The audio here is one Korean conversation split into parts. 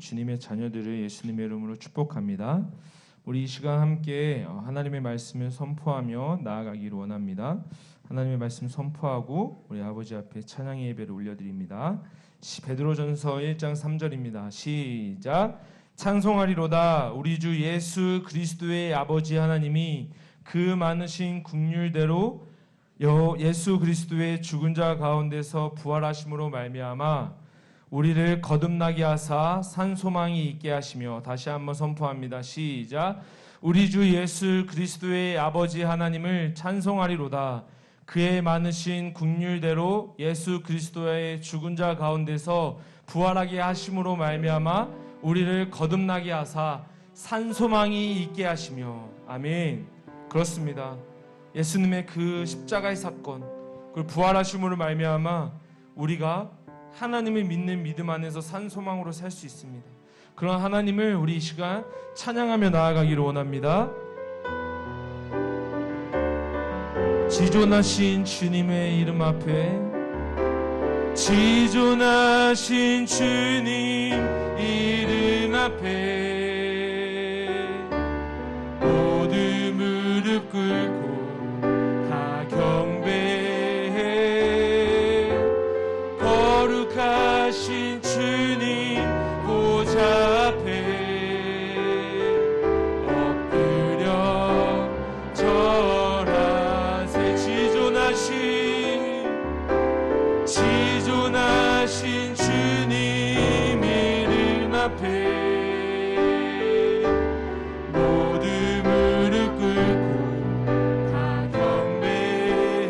주님의 자녀들을 예수님의 이름으로 축복합니다. 우리 이 시간 함께 하나님의 말씀을 선포하며 나아가기를 원합니다. 하나님의 말씀 선포하고 우리 아버지 앞에 찬양의 예배를 올려드립니다. 베드로전서 1장 3절입니다. 시작. 찬송하리로다. 우리 주 예수 그리스도의 아버지 하나님이 그 많으신 긍휼대로 예수 그리스도의 죽은 자 가운데서 부활하심으로 말미암아 우리를 거듭나게 하사 산 소망이 있게 하시며, 다시 한번 선포합니다. 시작. 우리 주 예수 그리스도의 아버지 하나님을 찬송하리로다. 그의 많으신 긍휼대로 예수 그리스도의 죽은 자 가운데서 부활하게 하심으로 말미암아 우리를 거듭나게 하사 산 소망이 있게 하시며. 아멘. 그렇습니다. 예수님의 그 십자가의 사건, 그 부활하심으로 말미암아 우리가 하나님을 믿는 믿음 안에서 산 소망으로 살 수 있습니다. 그런 하나님을 우리 이 시간 찬양하며 나아가기를 원합니다. 지존하신 주님의 이름 앞에, 지존하신 주님 이름 앞에 모두 무릎 꿇고 다 경배해. 거룩하신 주님 보좌 앞에 엎드려 절하세. 지존하신 주님 이름 앞에 모두 무릎 꿇고 다 경배해.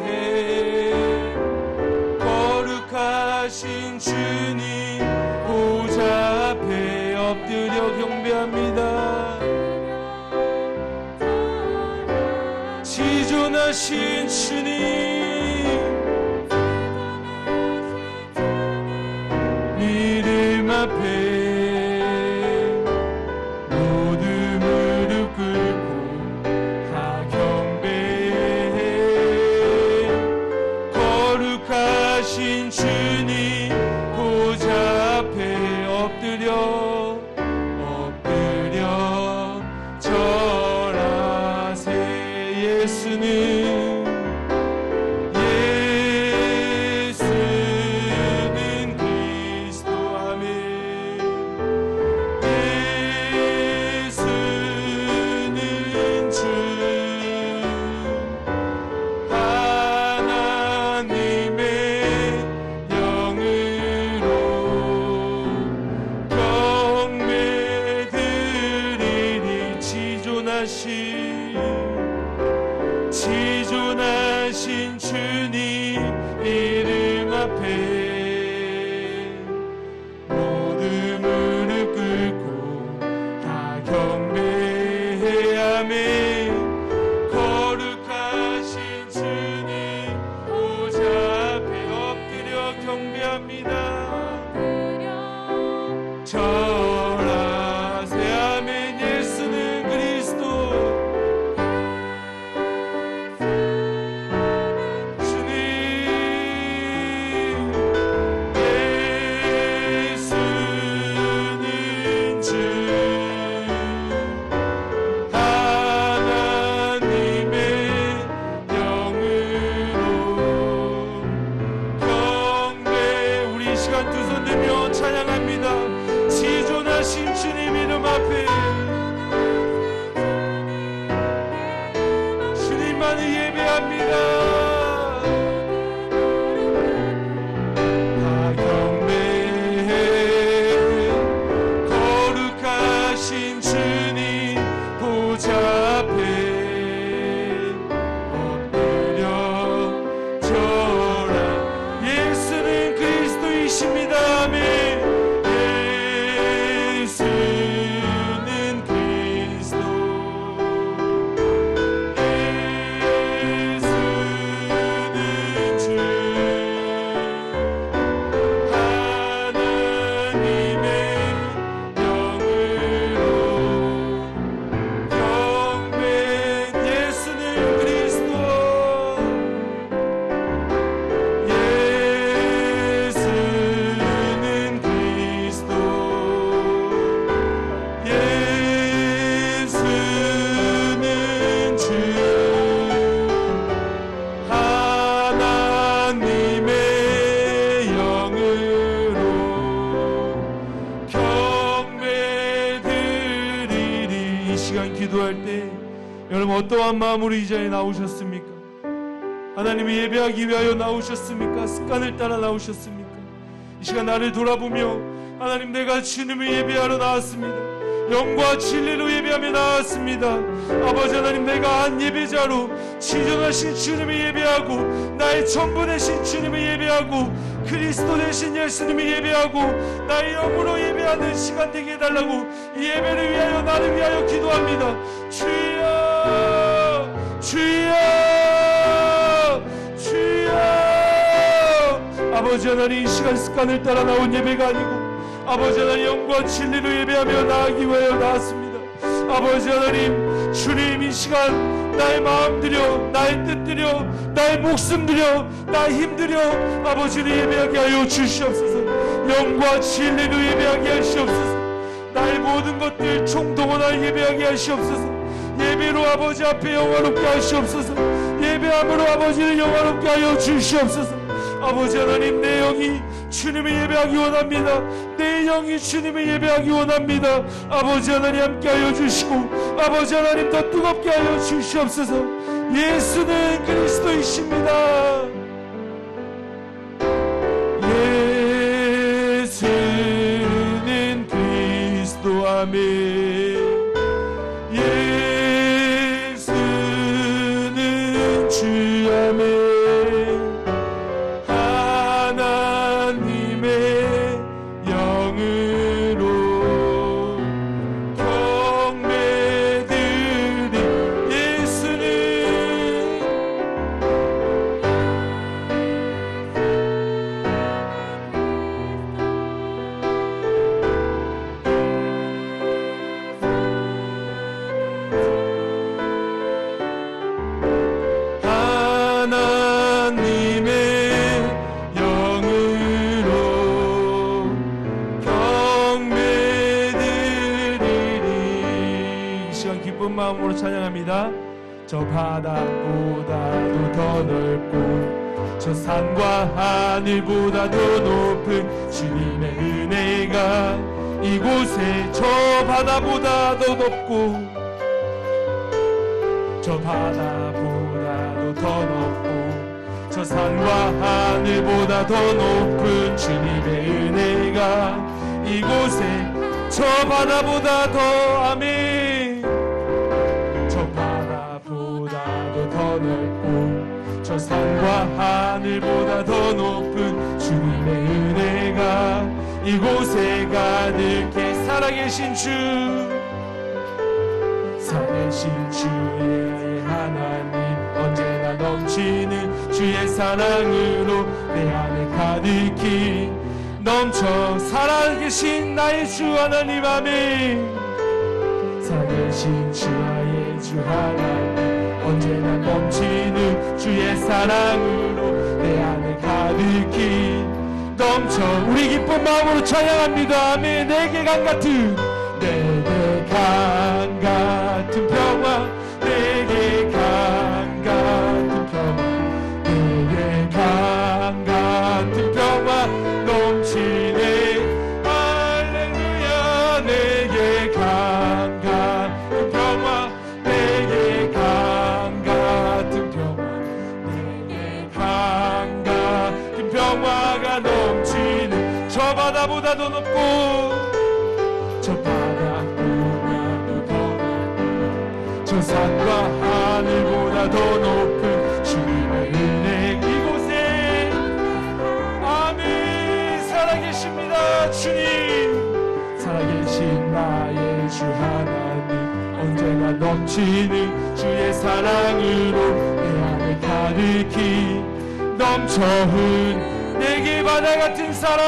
거룩하신 주님 보좌 앞에 엎드려 경배합니다. 지존하신 주님 이름 앞에 모두 무릎 꿇고 다 경배해. 거룩하신 주님 보좌 앞에 엎드려 절하세. 예수는 그리스도. 아멘. 예수는 주 하나님의 영으로 경배드리니. 지존하신 주님 이름 앞에 모두 무릎 꿇고 다 경배해. 아멘. 거룩하신 주님 보좌 앞에 엎드려 경배합니다. 절하세. 아멘. 예수는 그리스도. 찬양합니다. 시간 기도할 때 여러분 어떠한 마음으로 이 자리에 나오셨습니까? 하나님을 예배하기 위하여 나오셨습니까? 습관을 따라 나오셨습니까? 이 시간 나를 돌아보며 하나님, 내가 주님을 예배하러 나왔습니다. 영과 진리로 예배하며 나왔습니다. 아버지 하나님, 내가 한 예배자로 지존하신 주님을 예배하고, 나의 전부 되신 주님을 예배하고, 그리스도 되신 예수님을 예배하고, 나의 영으로 예배하는 시간 되게 해달라고 이 예배를 위하여, 나를 위하여 기도합니다. 주여, 주여, 주여. 아버지 하나님, 이 시간 습관을 따라 나온 예배가 아니고 아버지 하나님, 영과 진리로 예배하며 나아가기 위하여 나왔습니다. 아버지 하나님, 주님, 이 시간 나의 마음 들여, 나의 뜻 들여, 나의 목숨 들여, 나의 힘 들여 아버지를 예배하게 하여 주시옵소서. 영과 진리로 예배하게 하시옵소서. 나의 모든 것들 총동원하여 예배하게 하시옵소서. 예배로 아버지 앞에 영화롭게 하시옵소서. 예배함으로 아버지를 영화롭게 하여 주시옵소서. 아버지 하나님, 내 영이 주님을 예배하기 원합니다. 내 영이 주님을 예배하기 원합니다. 아버지 하나님, 함께하여 주시고 아버지 하나님, 더 뜨겁게 하여 주시옵소서. 예수는 그리스도이십니다. 예수는 그리스도. 아멘. 예수는 주. 아멘. 마음으로 찬양합니다. 저 바다보다도 더 넓고 저 산과 하늘보다도 높은 주님의 은혜가 이곳에 저 바다보다도 높고 저 바다보다도 더 높고 저 산과 하늘보다 더 높은 주님의 은혜가 이곳에 저 바다보다 더. 아멘. 더 넓고 저 산과 하늘보다 더 높은 주님의 은혜가 이곳에 가득해. 살아계신 주, 살아계신 주의 하나님, 언제나 넘치는 주의 사랑으로 내 안에 가득히 넘쳐. 살아계신 나의 주 하나님. 아멘. 살아계신 주의 주 하나님, 언제나 넘치는 주의 사랑으로 내 안에 가득히 넘쳐. 우리 기쁜 마음으로 찬양합니다. 아멘. 내게 강 같은, 내게 강 같은 평화, 내게 강 같은 평화, 내게 강 같은 평화 넘치네. 할렐루야. 내게 강 같은 평화, 내게 강 같은 평화, 내게 강 같은 평화가 넘치는 저 바다보다도 높고 저 바다보다도 더 높고 저 산과 하늘보다 더 높은 주님의 은혜 이곳에. 아멘. 살아계십니다. 주님, 살아계신 나의 주 하나님, 언제나 넘치는 주의 사랑으로 내 안에 가득히 넘쳐훈. 내게 바다 같은 사랑,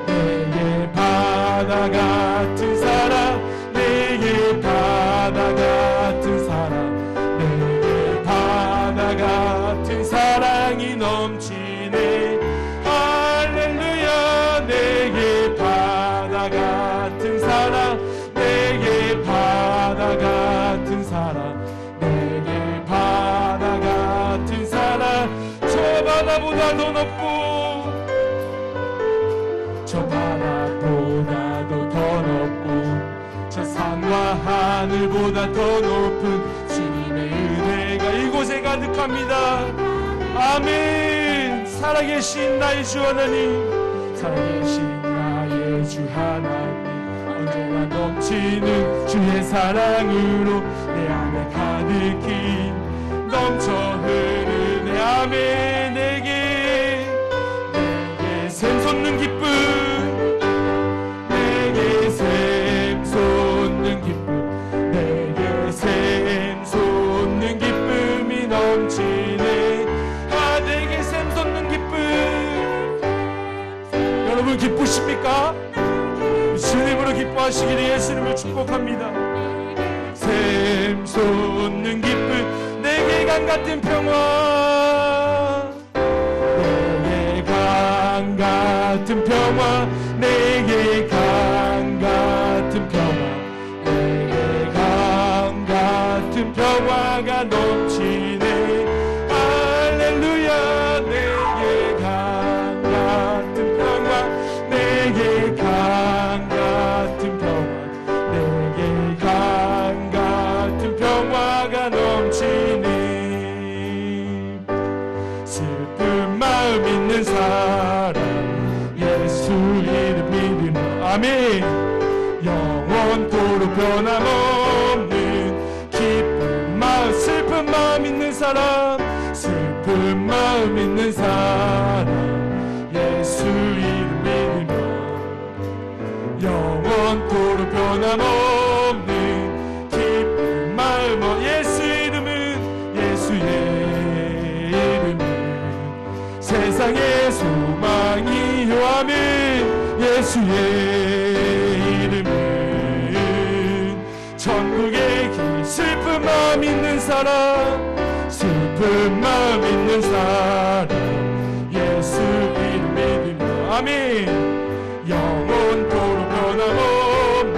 내게 바다 같은 사랑, 내게 바다 같은 사랑, 내게 바다 같은 사랑이 넘치네. 할렐루야. 내게 바다 같은 사랑, 내게 바다 같은 사랑, 내게 바다 같은 사랑. 저 바다보다 더 높고 저 바다보다도 더 높고 저 산과 하늘 하늘보다 더 높은 주님의 은혜가 이곳에 가득합니다. 아멘. 살아계신 나의 주 하나님, 살아계신 나의 주 하나님, 언제나 넘치는 주의 사랑으로 내 안에 가득히 넘쳐 흐르네. 아멘. 내게 샘솟는 기쁨, 내게 샘솟는 기쁨, 내게 샘솟는 기쁨이 넘치네. 아, 내게 샘솟는 기쁨. 여러분 기쁘십니까? 주님으로 기뻐하시기를 예수님을 축복합니다. 샘솟는 기쁨, 내게 강 같은 평화, 내게 강 같은 평화, 내게 강 같은 평화, 내게 강 같은 평화가 넘치네. 할렐루야. 내게 강 같은 평화, 내게 강 같은 평화, 내게 강 같은 평화가 넘치네. 슬픈 마음 있는 사람 예수 이름 믿으며 아멘. 영원토록 변함없는 기쁜 마음, 슬픈 마음 있는 사람, 슬픈 마음 있는 사람 예수 이름 믿으며 영원토록 변함없는 기쁜 마음, 예수 이름은, 예수의 이름은 세상의 소망이요. 아멘. 예수의 이름은 천국의 길. 슬픈 마음 있는 사람, 슬픈 마음 있는 사람 예수 이름 믿으며 아멘. 영원토록 변함없는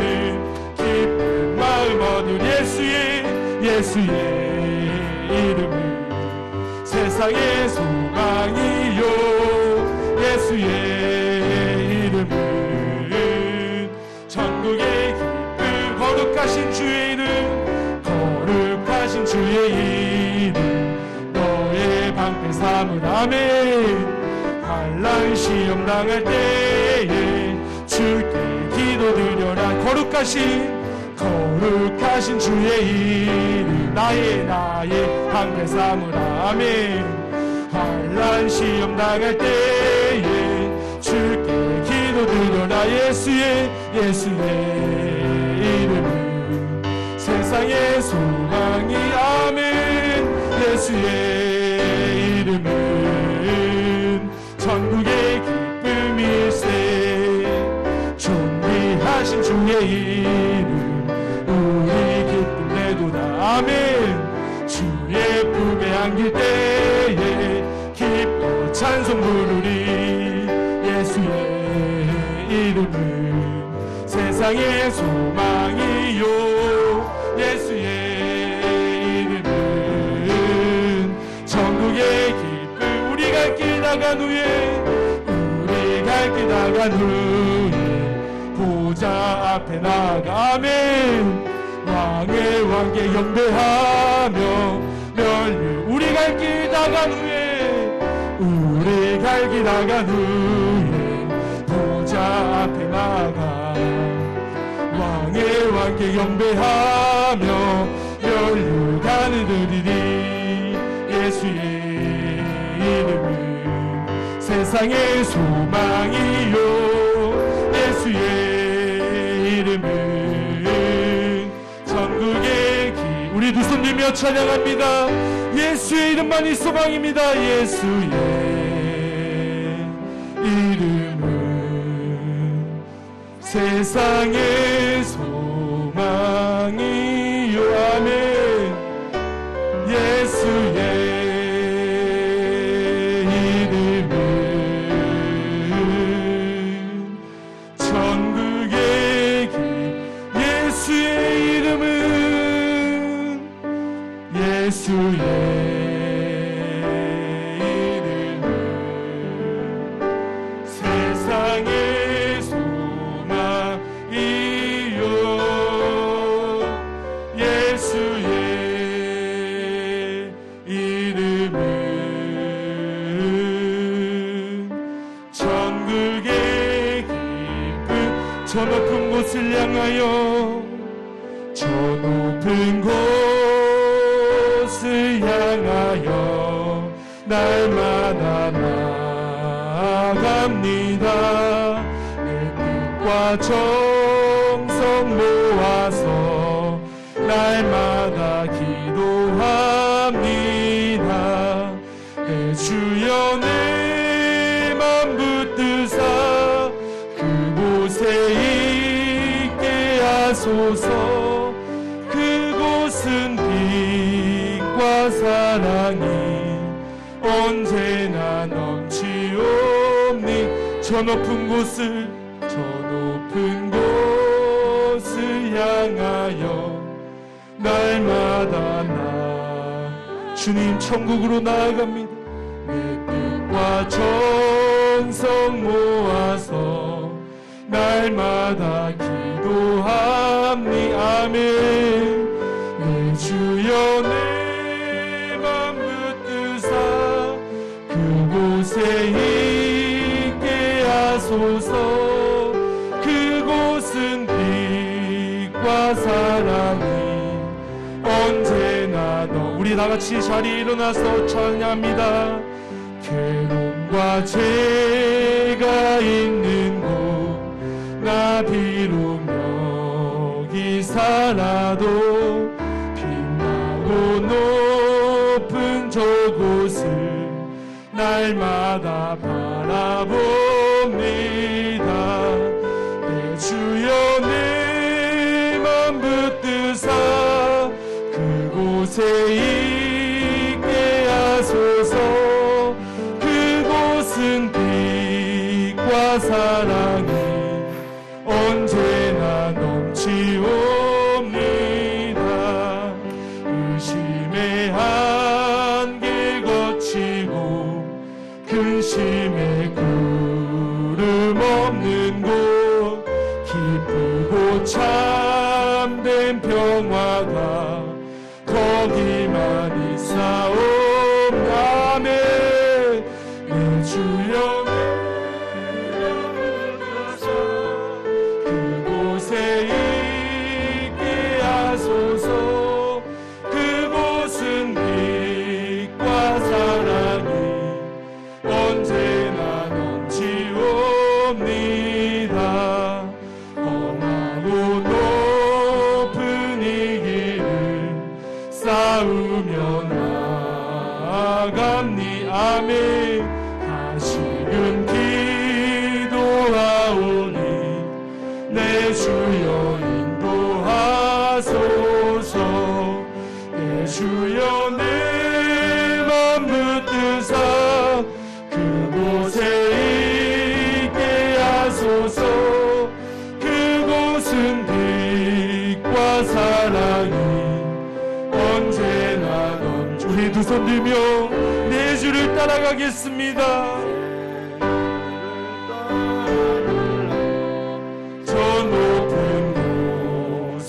기쁜 마음 얻은 예수의 이름은 세상의 소망이요. 예수의 이름은 천국의 기쁨. 거룩하신 주의 이름, 거룩하신 주의 이름 너의 방패 삼으라. 아멘. 환난 시험 당할 때에 주께 기도드려라. 거룩하신 주의 이름 나의 방패 삼으라. 아멘. 환난 시험 당할 때에 주께 기도드려라. 예수의 이름은 세상의 소망이. 아멘. 예수의 이름은 천국의 기쁨일세. 존귀하신 주의 이름 우리 기쁨 내도다. 아멘. 주의 품에 안길 때에 기뻐 찬송 부르리. 예수의 이름은 세상의 소망이요. 예수의 이름은 천국의 기쁨. 우리 갈 길 나간 후에 보좌 앞에 나가. 아멘. 왕의 왕께 경배하며 멸류. 우리 갈 길 나간 후에 보좌 앞에 나가 왕의 왕께 경배하며 멸류관을 드리리. 예수의 이름은 세상의 소망이요. 예수의 이름은 천국의 길. 우리 두 손 들며 찬양합니다. 예수의 이름만이 소망입니다. 예수의 이름은 세상의 소망이요. 아멘. 예수의 예수의 이름은 세상의 소망이요. 높은 곳을 향하여 저 높은 곳을 향하여 날마다 나아갑니다. 내 뜻과 정성 모아서 날마다 기도합니다. 내 주여 내 맘 붙드사 그곳에 있게 하소서. 그곳은 빛과 사랑이 언제나 넘치옵니. 저 높은 곳을 향하여 날마다 주님 천국으로 나아갑니다. 내 뜻과 정성 모아서 날마다 기도합니. 아멘. 내 주여 내 맘 붙드사 그곳에 있게 하소서. 그곳은 빛과 사랑이 언제나 우리 다같이 자리에 일어나서 찬양합니다. 괴로움과 죄가 있는 곳 나 비록 여기 살아도 빛나고 높은 저곳을 날마다 바라봅니다. 내 주여 내 맘 붙드사 그곳에 있게 하소서. 그곳은 빛과 사랑이 언제나 넘치옵니다. 의심의 한길 거치고 근심의 구름 없는 곳 기쁘고 참된 평화가 거기만 있사옵나네. 내 주여 그곳에 있게 하소서. 그곳은 빛과 사랑이 언제나 넘치옵니다. 험하고 높은 이 길을 싸우며 나아갑니. 아멘. 다시금 기도하오니 내 주여 인도하소서. 내 주여 내 맘 붙드사 그곳에 있게 하소서. 그곳은 빛과 사랑이 언제나 넘치. 우리 두 손 들며 내 주를 따라가겠습니다.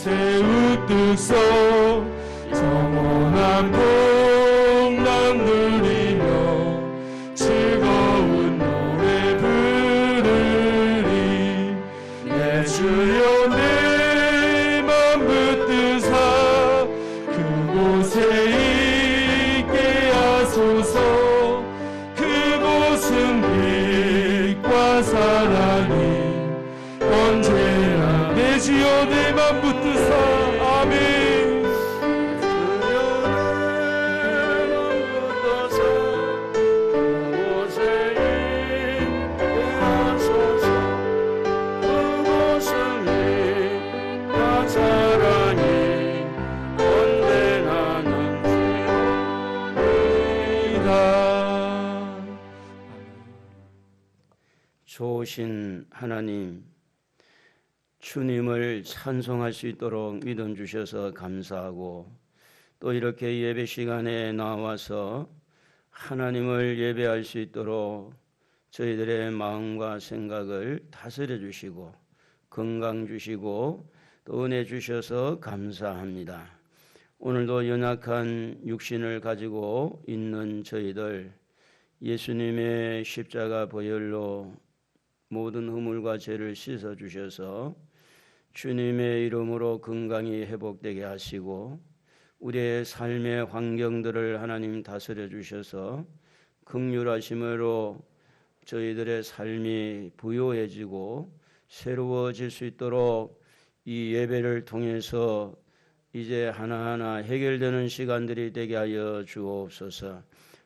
우뚝 서 정원한 풍랑 누리며 즐거운 노래 부르리. 내 주여 내 맘 붙드사 그곳에 있게 하소서. 그곳은 빛과 사랑이 언제나. 내 주여 내 맘 붙드사. 아멘. 좋으신 하나님, 주님을 찬송할 수 있도록 믿음 주셔서 감사하고, 또 이렇게 예배 시간에 나와서 하나님을 예배할 수 있도록 저희들의 마음과 생각을 다스려 주시고 건강 주시고 또 은혜 주셔서 감사합니다. 오늘도 연약한 육신을 가지고 있는 저희들, 예수님의 십자가 보혈로 모든 허물과 죄를 씻어 주셔서 주님의 이름으로 건강이 회복되게 하시고 우리의 삶의 환경들을 하나님 다스려 주셔서 긍휼하심으로 저희들의 삶이 부요해지고 새로워질 수 있도록 이 예배를 통해서 이제 하나하나 해결되는 시간들이 되게 하여 주옵소서.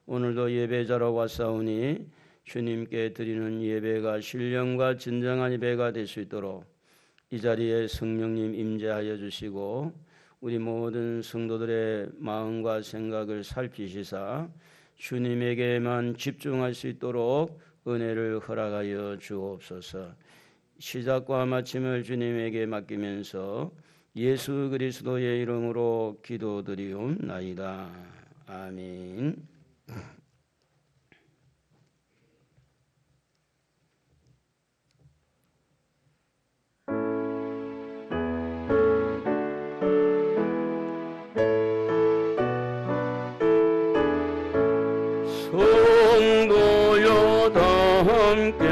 오늘도 예배자로 왔사오니 주님께 드리는 예배가 신령과 진정한 예배가 될 수 있도록 이 자리에 성령님 임재하여 주시고 우리 모든 성도들의 마음과 생각을 살피시사 주님에게만 집중할 수 있도록 은혜를 허락하여 주옵소서. 시작과 마침을 주님에게 맡기면서 예수 그리스도의 이름으로 기도드리옵나이다. 아멘. 성도여 다 함께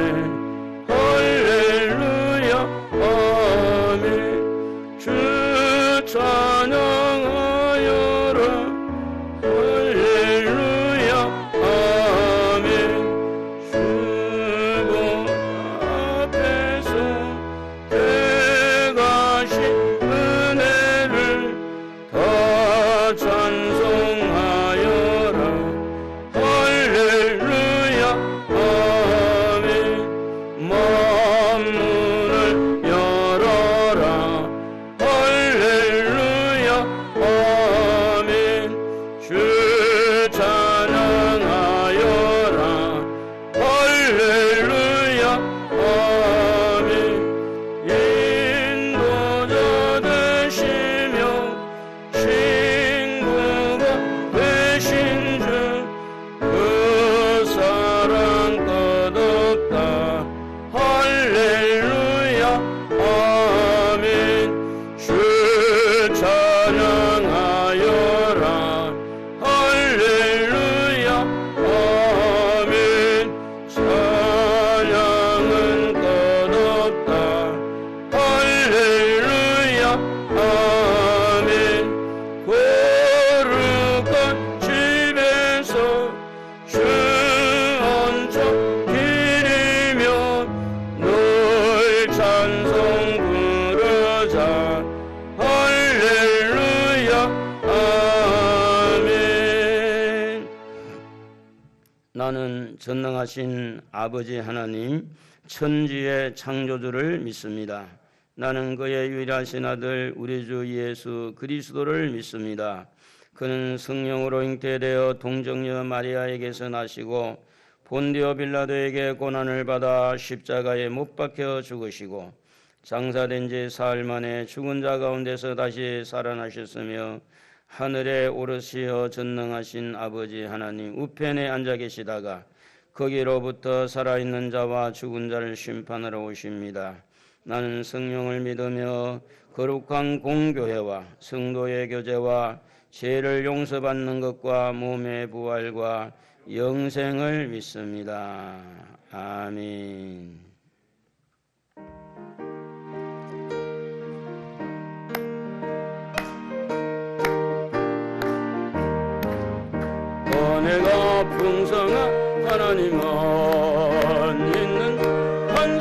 할렐루야 아멘. 주 찬양하여라 할렐루야 아멘. 주보 앞에서 대가신 은혜를 다 찬송하여라 할렐루야 아멘. 만문을 열어라 할렐루야 아멘. 주 찬양하여라 할렐루야 아멘. 인도자 되시며 친구가 되신 주 그 사랑 끝없다 할렐루야 아멘. 주 찬양하여라 할렐루야 아멘. 찬양은 끝없다 할렐루야 아멘. 거룩한 집에서 주 얹혀 드리며 늘 찬송 부르자 할렐루야 아멘. 나는 전능하신 아버지 하나님 천지의 창조주를 믿습니다. 나는 그의 유일하신 아들 우리 주 예수 그리스도를 믿습니다. 그는 성령으로 잉태되어 동정녀 마리아에게서 나시고 본디오 빌라도에게 고난을 받아 십자가에 못 박혀 죽으시고 장사된 지 사흘 만에 죽은 자 가운데서 다시 살아나셨으며 하늘에 오르시어 전능하신 아버지 하나님 우편에 앉아 계시다가 거기로부터 살아있는 자와 죽은 자를 심판하러 오십니다. 나는 성령을 믿으며 거룩한 공교회와 성도의 교제와 죄를 용서받는 것과 몸의 부활과 영생을 믿습니다. 아멘. 은혜가 풍성한 하나님은 있는 한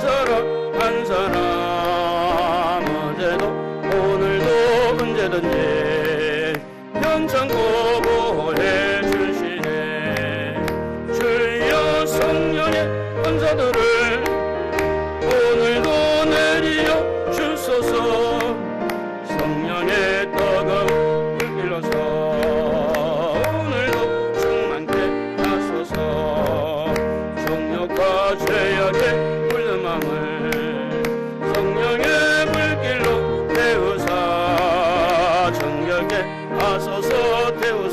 사람 어제도 오늘도 언제든지 편찮고 보호해 주시네. 주여 성령의 은사들을 오늘도 내리어 주소서. 성령의 뜨거운 불길로서 오늘도 충만케 하소서. 정욕과 죄악의 물든 마음을 성령의 불길로 태우사 정결케 하소서. 태우사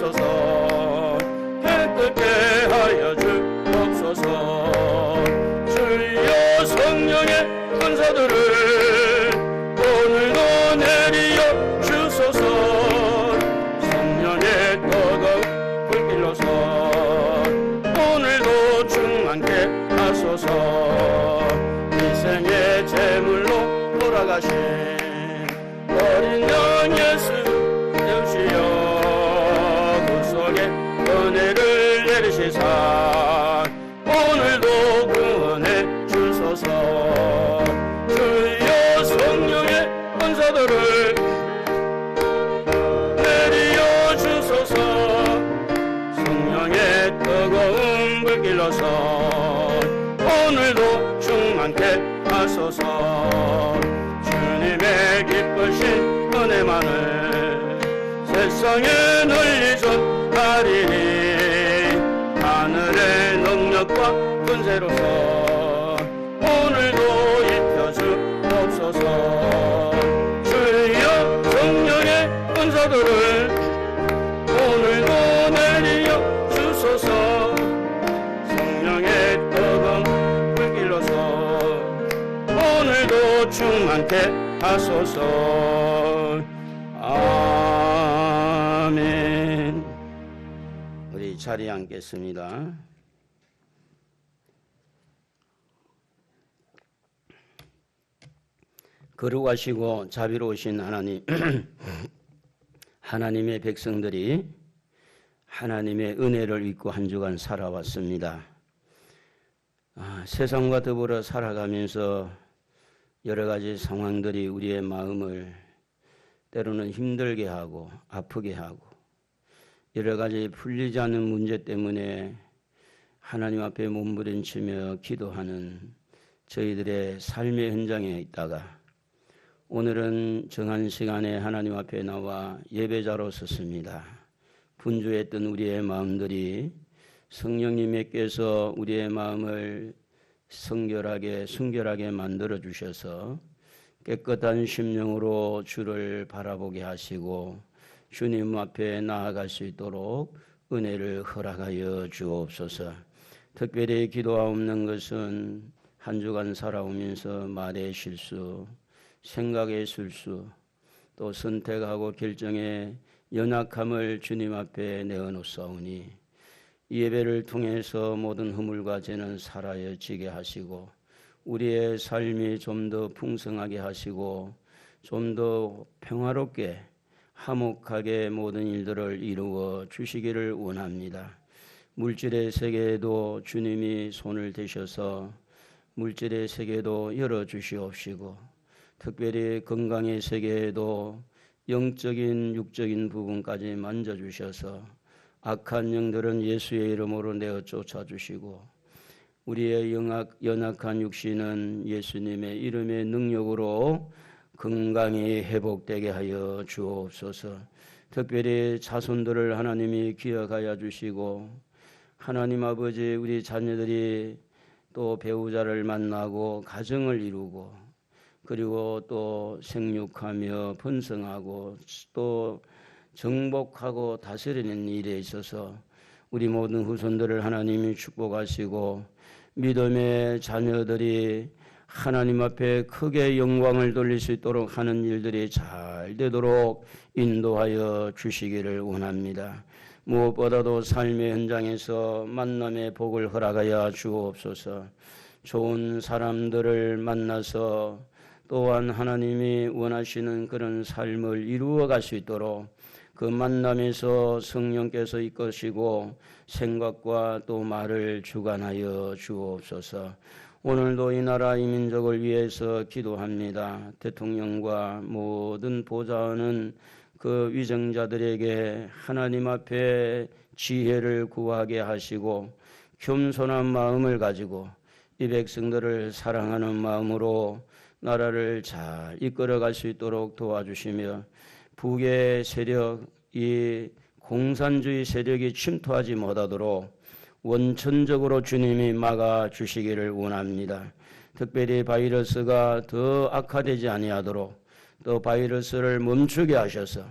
은사들을 내리어 주소서. 성령의 뜨거운 불길로서 오늘도 충만케 하소서. 주님의 기쁘신 은혜만을 세상에 널리 전하리니 하늘의 능력과 권세로서 오늘도 입혀주옵소서. 주여 성령의 은사들을 오늘도 내리어 주소서. 성령의 뜨거운 불길로서 오늘도 충만케 하소서. 아멘. 우리 자리에 앉겠습니다. 거룩하시고 자비로우신 하나님, 하나님의 백성들이 하나님의 은혜를 잊고 한 주간 살아왔습니다. 세상과 더불어 살아가면서 여러 가지 상황들이 우리의 마음을 때로는 힘들게 하고 아프게 하고 여러 가지 풀리지 않는 문제 때문에 하나님 앞에 몸부림치며 기도하는 저희들의 삶의 현장에 있다가 오늘은 정한 시간에 하나님 앞에 나와 예배자로 섰습니다. 분주했던 우리의 마음들이 성령님께서 우리의 마음을 성결하게 순결하게 만들어 주셔서 깨끗한 심령으로 주를 바라보게 하시고 주님 앞에 나아갈 수 있도록 은혜를 허락하여 주옵소서. 특별히 기도하옵는 것은 한 주간 살아오면서 말의 실수, 생각의 실수, 또 선택하고 결정의 연약함을 주님 앞에 내어놓사오니 이 예배를 통해서 모든 허물과 죄는 사라져지게 하시고 우리의 삶이 좀 더 풍성하게 하시고 좀 더 평화롭게 화목하게 모든 일들을 이루어 주시기를 원합니다. 물질의 세계에도 주님이 손을 대셔서 물질의 세계도 열어주시옵시고 특별히 건강의 세계에도 영적인 육적인 부분까지 만져주셔서 악한 영들은 예수의 이름으로 내어 쫓아주시고 우리의 연약한 육신은 예수님의 이름의 능력으로 건강히 회복되게 하여 주옵소서. 특별히 자손들을 하나님이 기억하여 주시고 하나님 아버지 우리 자녀들이 또 배우자를 만나고 가정을 이루고 그리고 또 생육하며 번성하고 또 정복하고 다스리는 일에 있어서 우리 모든 후손들을 하나님이 축복하시고 믿음의 자녀들이 하나님 앞에 크게 영광을 돌릴 수 있도록 하는 일들이 잘 되도록 인도하여 주시기를 원합니다. 무엇보다도 삶의 현장에서 만남의 복을 허락하여 주옵소서. 좋은 사람들을 만나서 또한 하나님이 원하시는 그런 삶을 이루어 갈 수 있도록 그 만남에서 성령께서 이끄시고 생각과 또 말을 주관하여 주옵소서. 오늘도 이 나라 이 민족을 위해서 기도합니다. 대통령과 모든 보좌하는 그 위정자들에게 하나님 앞에 지혜를 구하게 하시고 겸손한 마음을 가지고 이 백성들을 사랑하는 마음으로 나라를 잘 이끌어갈 수 있도록 도와주시며 북의 세력, 이 공산주의 세력이 침투하지 못하도록 원천적으로 주님이 막아주시기를 원합니다. 특별히 바이러스가 더 악화되지 아니하도록 또 바이러스를 멈추게 하셔서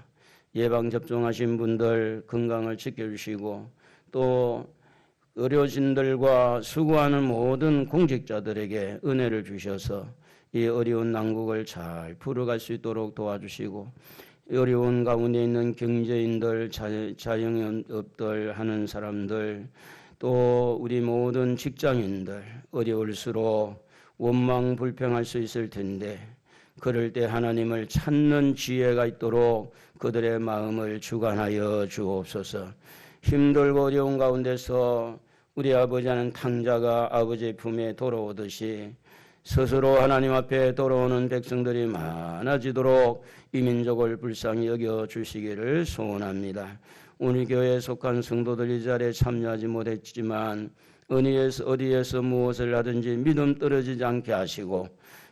예방접종하신 분들 건강을 지켜주시고 또 의료진들과 수고하는 모든 공직자들에게 은혜를 주셔서 이 어려운 난국을 잘 풀어갈 수 있도록 도와주시고 어려운 가운데 있는 경제인들, 자영업들 하는 사람들 또 우리 모든 직장인들 어려울수록 원망 불평할 수 있을 텐데 그럴 때 하나님을 찾는 지혜가 있도록 그들의 마음을 주관하여 주옵소서. 힘들고 어려운 가운데서 우리 아버지는 탕자가 아버지 품에 돌아오듯이 스스로 하나님 앞에 돌아오는 백성들이 많아지도록 이 민족을 불쌍히 여겨 주시기를 소원합니다. 우리 교회에 속한 성도들 이 자리에 참여하지 못했지만 어디에서 무엇을 하든지 믿음 떨어지지 않게 하시고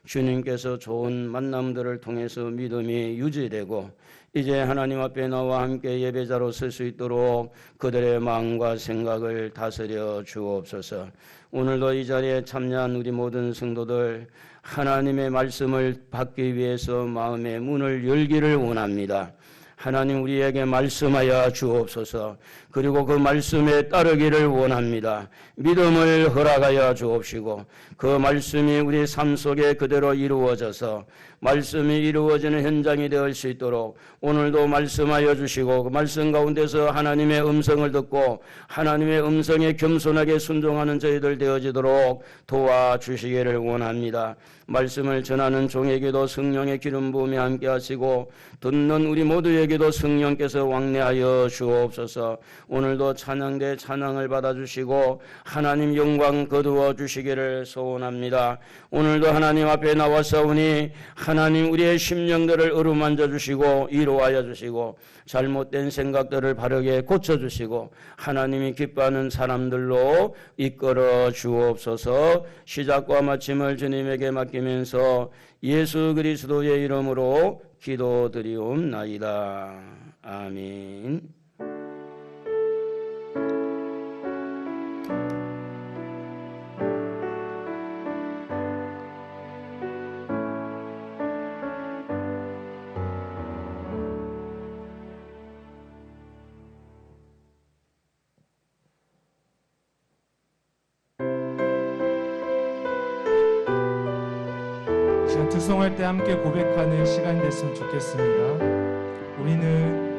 주님께서 좋은 만남들을 통해서 믿음이 유지되고 이제 하나님 앞에 나와 함께 예배자로 설 수 있도록 그들의 마음과 생각을 다스려 주옵소서. 오늘도 이 자리에 참여한 우리 모든 성도들 하나님의 말씀을 받기 위해서 마음의 문을 열기를 원합니다. 하나님 우리에게 말씀하여 주옵소서. 그리고 그 말씀에 따르기를 원합니다. 믿음을 허락하여 주옵시고 그 말씀이 우리 삶 속에 그대로 이루어져서 말씀이 이루어지는 현장이 될 수 있도록 오늘도 말씀하여 주시고 그 말씀 가운데서 하나님의 음성을 듣고 하나님의 음성에 겸손하게 순종하는 저희들 되어지도록 도와주시기를 원합니다. 말씀을 전하는 종에게도 성령의 기름 부음이 함께 하시고 듣는 우리 모두에게도 성령께서 왕래하여 주옵소서. 오늘도 찬양대 찬양을 받아주시고 하나님 영광 거두어 주시기를 소원합니다. 오늘도 하나님 앞에 나와서오니 하나님 우리의 심령들을 어루만져 주시고 위로하여 주시고 잘못된 생각들을 바르게 고쳐주시고 하나님이 기뻐하는 사람들로 이끌어 주옵소서. 시작과 마침을 주님에게 맡기면서 예수 그리스도의 이름으로 기도드리옵나이다. 아멘. 특송할 때 함께 고백하는 시간 됐으면 좋겠습니다. 우리는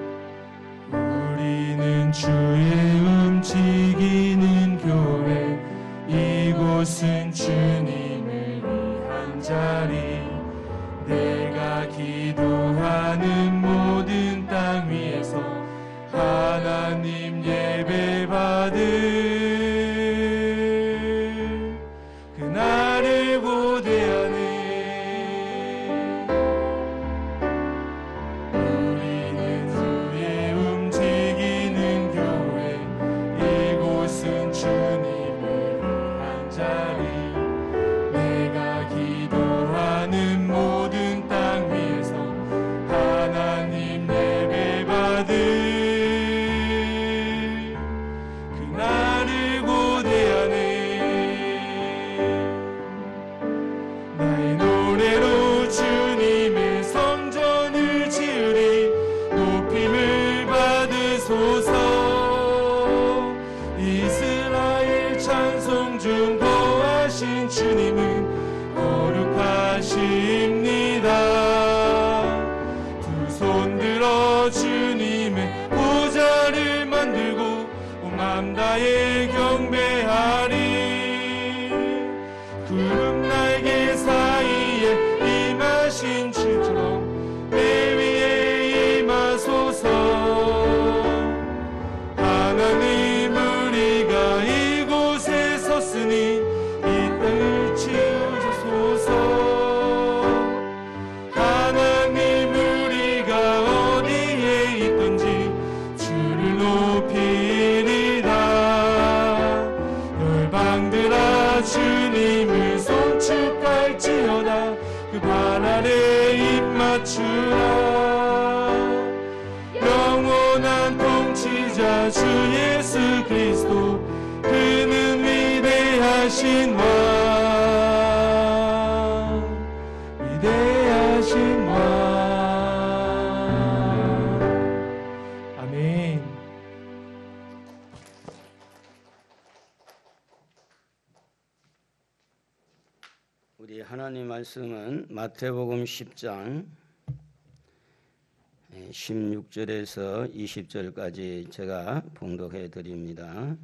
주의 움직이는 교회, 이곳은 주님을 위한 자리, 내가 기도하는 모든 땅 위에서 하나님 예배 받을 그날을 고대하는 나의 경배하리. 구름 날개 사이에 임하신 주처럼 내 위에 임하소서. 하나님 우리가 이곳에 섰으니 이 땅을 치우소서. 하나님 우리가 어디에 있든지 주를 높이리라. 열방들아 주님을 송축할지어다. 그 발 아래 입 맞추라. 영원한 통치자 주 예수 그리스도, 그는 위대하신 왕, 위대하신 왕. 아멘. 우리 하나님 말씀은 마태복음 10장 16절에서 20절까지 제가 봉독해 드립니다.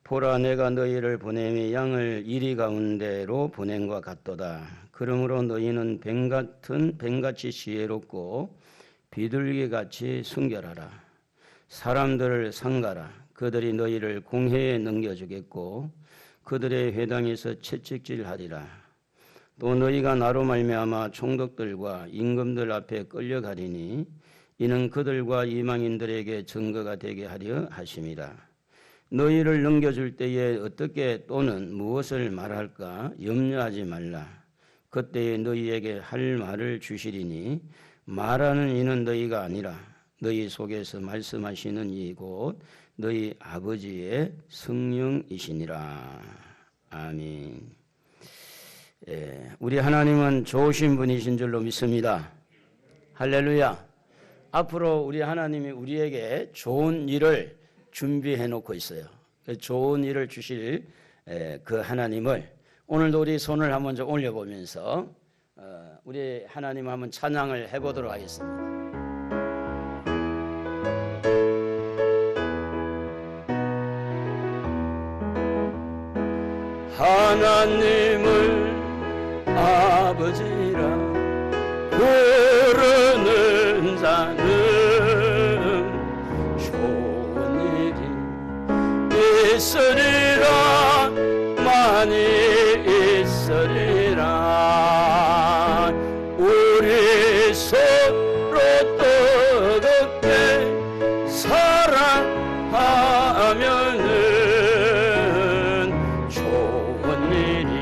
보라, 내가 너희를 보냄이 양을 이리 가운데로 보냄과 같도다. 그러므로 너희는 뱀같이 지혜롭고 비둘기같이 순결하라. 사람들을 상가라. 그들이 너희를 공회에 넘겨주겠고 그들의 회당에서 채찍질하리라. 또 너희가 나로 말미암아 총독들과 임금들 앞에 끌려가리니 이는 그들과 이방인들에게 증거가 되게 하려 하심이라. 너희를 넘겨줄 때에 어떻게 또는 무엇을 말할까 염려하지 말라. 그때에 너희에게 할 말을 주시리니 말하는 이는 너희가 아니라 너희 속에서 말씀하시는 이 곧 너희 아버지의 성령이시니라. 아멘. 우리 하나님은 좋으신 분이신 줄로 믿습니다. 할렐루야. 앞으로 우리 하나님이 우리에게 좋은 일을 준비해 놓고 있어요. 좋은 일을 주실 그 하나님을 오늘도 우리 손을 한번 좀 올려보면서 우리 하나님 한번 찬양을 해보도록 하겠습니다. 하나님을 아버지라 부르는 자는 좋은 일이 있으리라. 많이 있으리라. 우리 서로 뜨겁게 사랑하면은 좋은 일이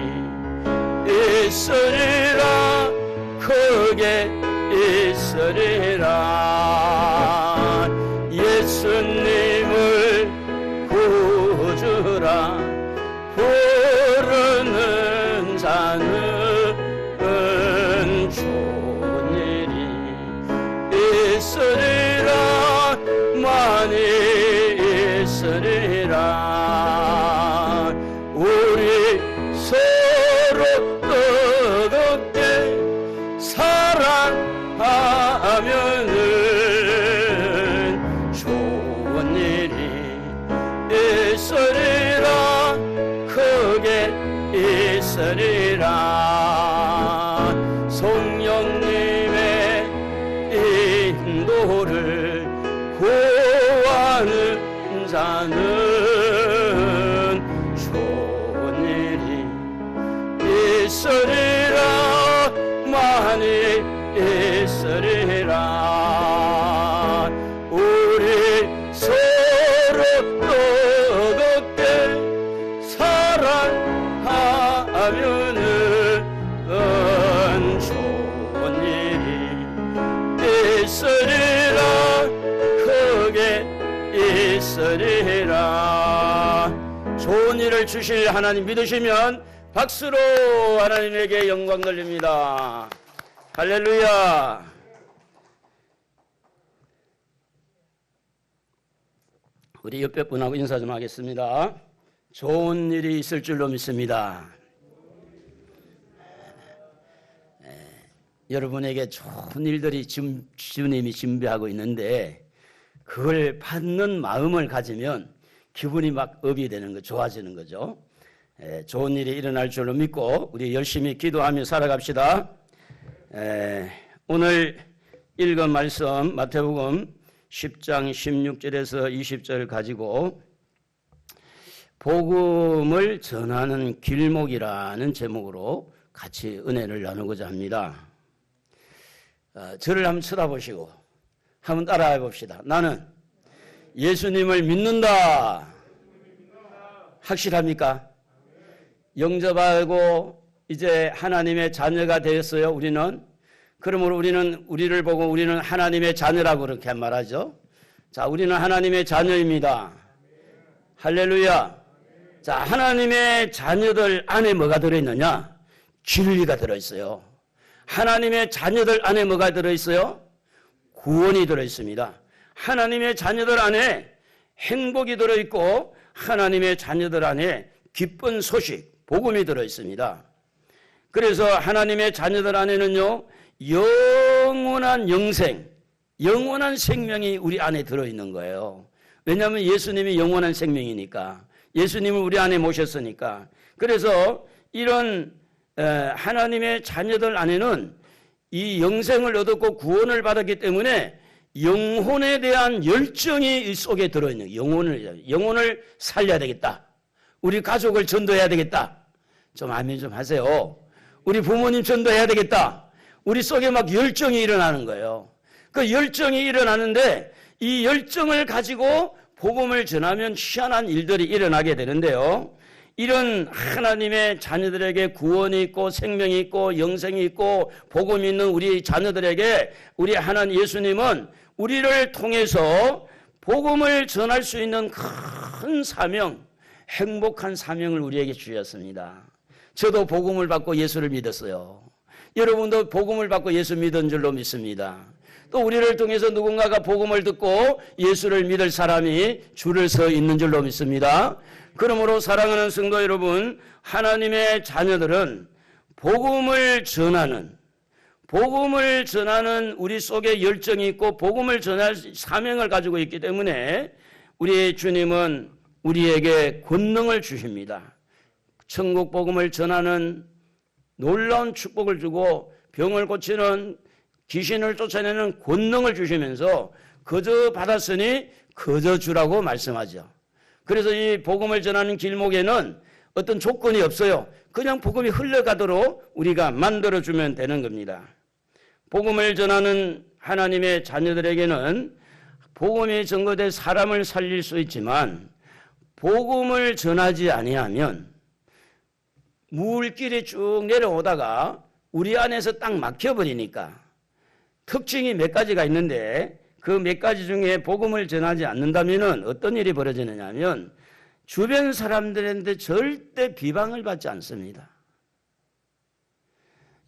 있으리라. 크게 있으리라. 예수님을 구주라 부르는 자는 좋은 일이 있으리라. 많이 있으리라. 우리 서로 뜨겁게 사랑하면은 좋은 일이 있으리라. 크게 있으리라. 성령님의 인도를 구하는 자는 좋은 일이 있으리라. 많이 있으리라. 우리 서로 뜨겁게 사랑하면은 좋은 일이 있으리라. 크게 있으리라. 좋은 일을 주실 하나님 믿으시면 박수로 하나님에게 영광 돌립니다. 할렐루야. 우리 옆에 분하고 인사 좀 하겠습니다. 좋은 일이 있을 줄로 믿습니다. 여러분에게 좋은 일들이 지금 주님이 준비하고 있는데 그걸 받는 마음을 가지면 기분이 막 업이 되는 거, 좋아지는 거죠. 좋은 일이 일어날 줄로 믿고 우리 열심히 기도하며 살아갑시다. 오늘 읽은 말씀 마태복음 10장 16절에서 20절 가지고 복음을 전하는 길목이라는 제목으로 같이 은혜를 나누고자 합니다. 저를 한번 쳐다보시고 한번 따라해 봅시다. 나는 예수님을 믿는다. 확실합니까? 영접하고 이제 하나님의 자녀가 되었어요. 우리는. 그러므로 우리를 보고 우리는 하나님의 자녀라고 그렇게 말하죠. 자, 우리는 하나님의 자녀입니다. 할렐루야. 자, 하나님의 자녀들 안에 뭐가 들어있느냐? 진리가 들어있어요. 하나님의 자녀들 안에 뭐가 들어있어요? 구원이 들어있습니다. 하나님의 자녀들 안에 행복이 들어있고 하나님의 자녀들 안에 기쁜 소식, 복음이 들어있습니다. 그래서 하나님의 자녀들 안에는요, 영원한 영생, 영원한 생명이 우리 안에 들어있는 거예요. 왜냐하면 예수님이 영원한 생명이니까, 예수님을 우리 안에 모셨으니까. 그래서 이런 하나님의 자녀들 안에는 이 영생을 얻었고 구원을 받았기 때문에 영혼에 대한 열정이 이 속에 들어있는 영혼을 살려야 되겠다. 우리 가족을 전도해야 되겠다. 좀 아멘 좀 하세요. 우리 부모님 전도해야 되겠다. 우리 속에 막 열정이 일어나는 거예요. 그 열정이 일어나는데 이 열정을 가지고 복음을 전하면 희한한 일들이 일어나게 되는데요. 이런 하나님의 자녀들에게 구원이 있고 생명이 있고 영생이 있고 복음이 있는 우리 자녀들에게 우리 하나님 예수님은 우리를 통해서 복음을 전할 수 있는 큰 사명, 행복한 사명을 우리에게 주셨습니다. 저도 복음을 받고 예수를 믿었어요. 여러분도 복음을 받고 예수 믿은 줄로 믿습니다. 또 우리를 통해서 누군가가 복음을 듣고 예수를 믿을 사람이 줄을 서 있는 줄로 믿습니다. 그러므로 사랑하는 성도 여러분, 하나님의 자녀들은 복음을 전하는 우리 속에 열정이 있고 복음을 전할 사명을 가지고 있기 때문에 우리 주님은 우리에게 권능을 주십니다. 천국 복음을 전하는 놀라운 축복을 주고 병을 고치는 귀신을 쫓아내는 권능을 주시면서 거저 받았으니 거저 주라고 말씀하죠. 그래서 이 복음을 전하는 길목에는 어떤 조건이 없어요. 그냥 복음이 흘러가도록 우리가 만들어주면 되는 겁니다. 복음을 전하는 하나님의 자녀들에게는 복음이 전거돼 사람을 살릴 수 있지만 복음을 전하지 아니하면 물길이 쭉 내려오다가 우리 안에서 딱 막혀버리니까 특징이 몇 가지가 있는데 그 몇 가지 중에 복음을 전하지 않는다면 어떤 일이 벌어지느냐 하면 주변 사람들한테 절대 비방을 받지 않습니다.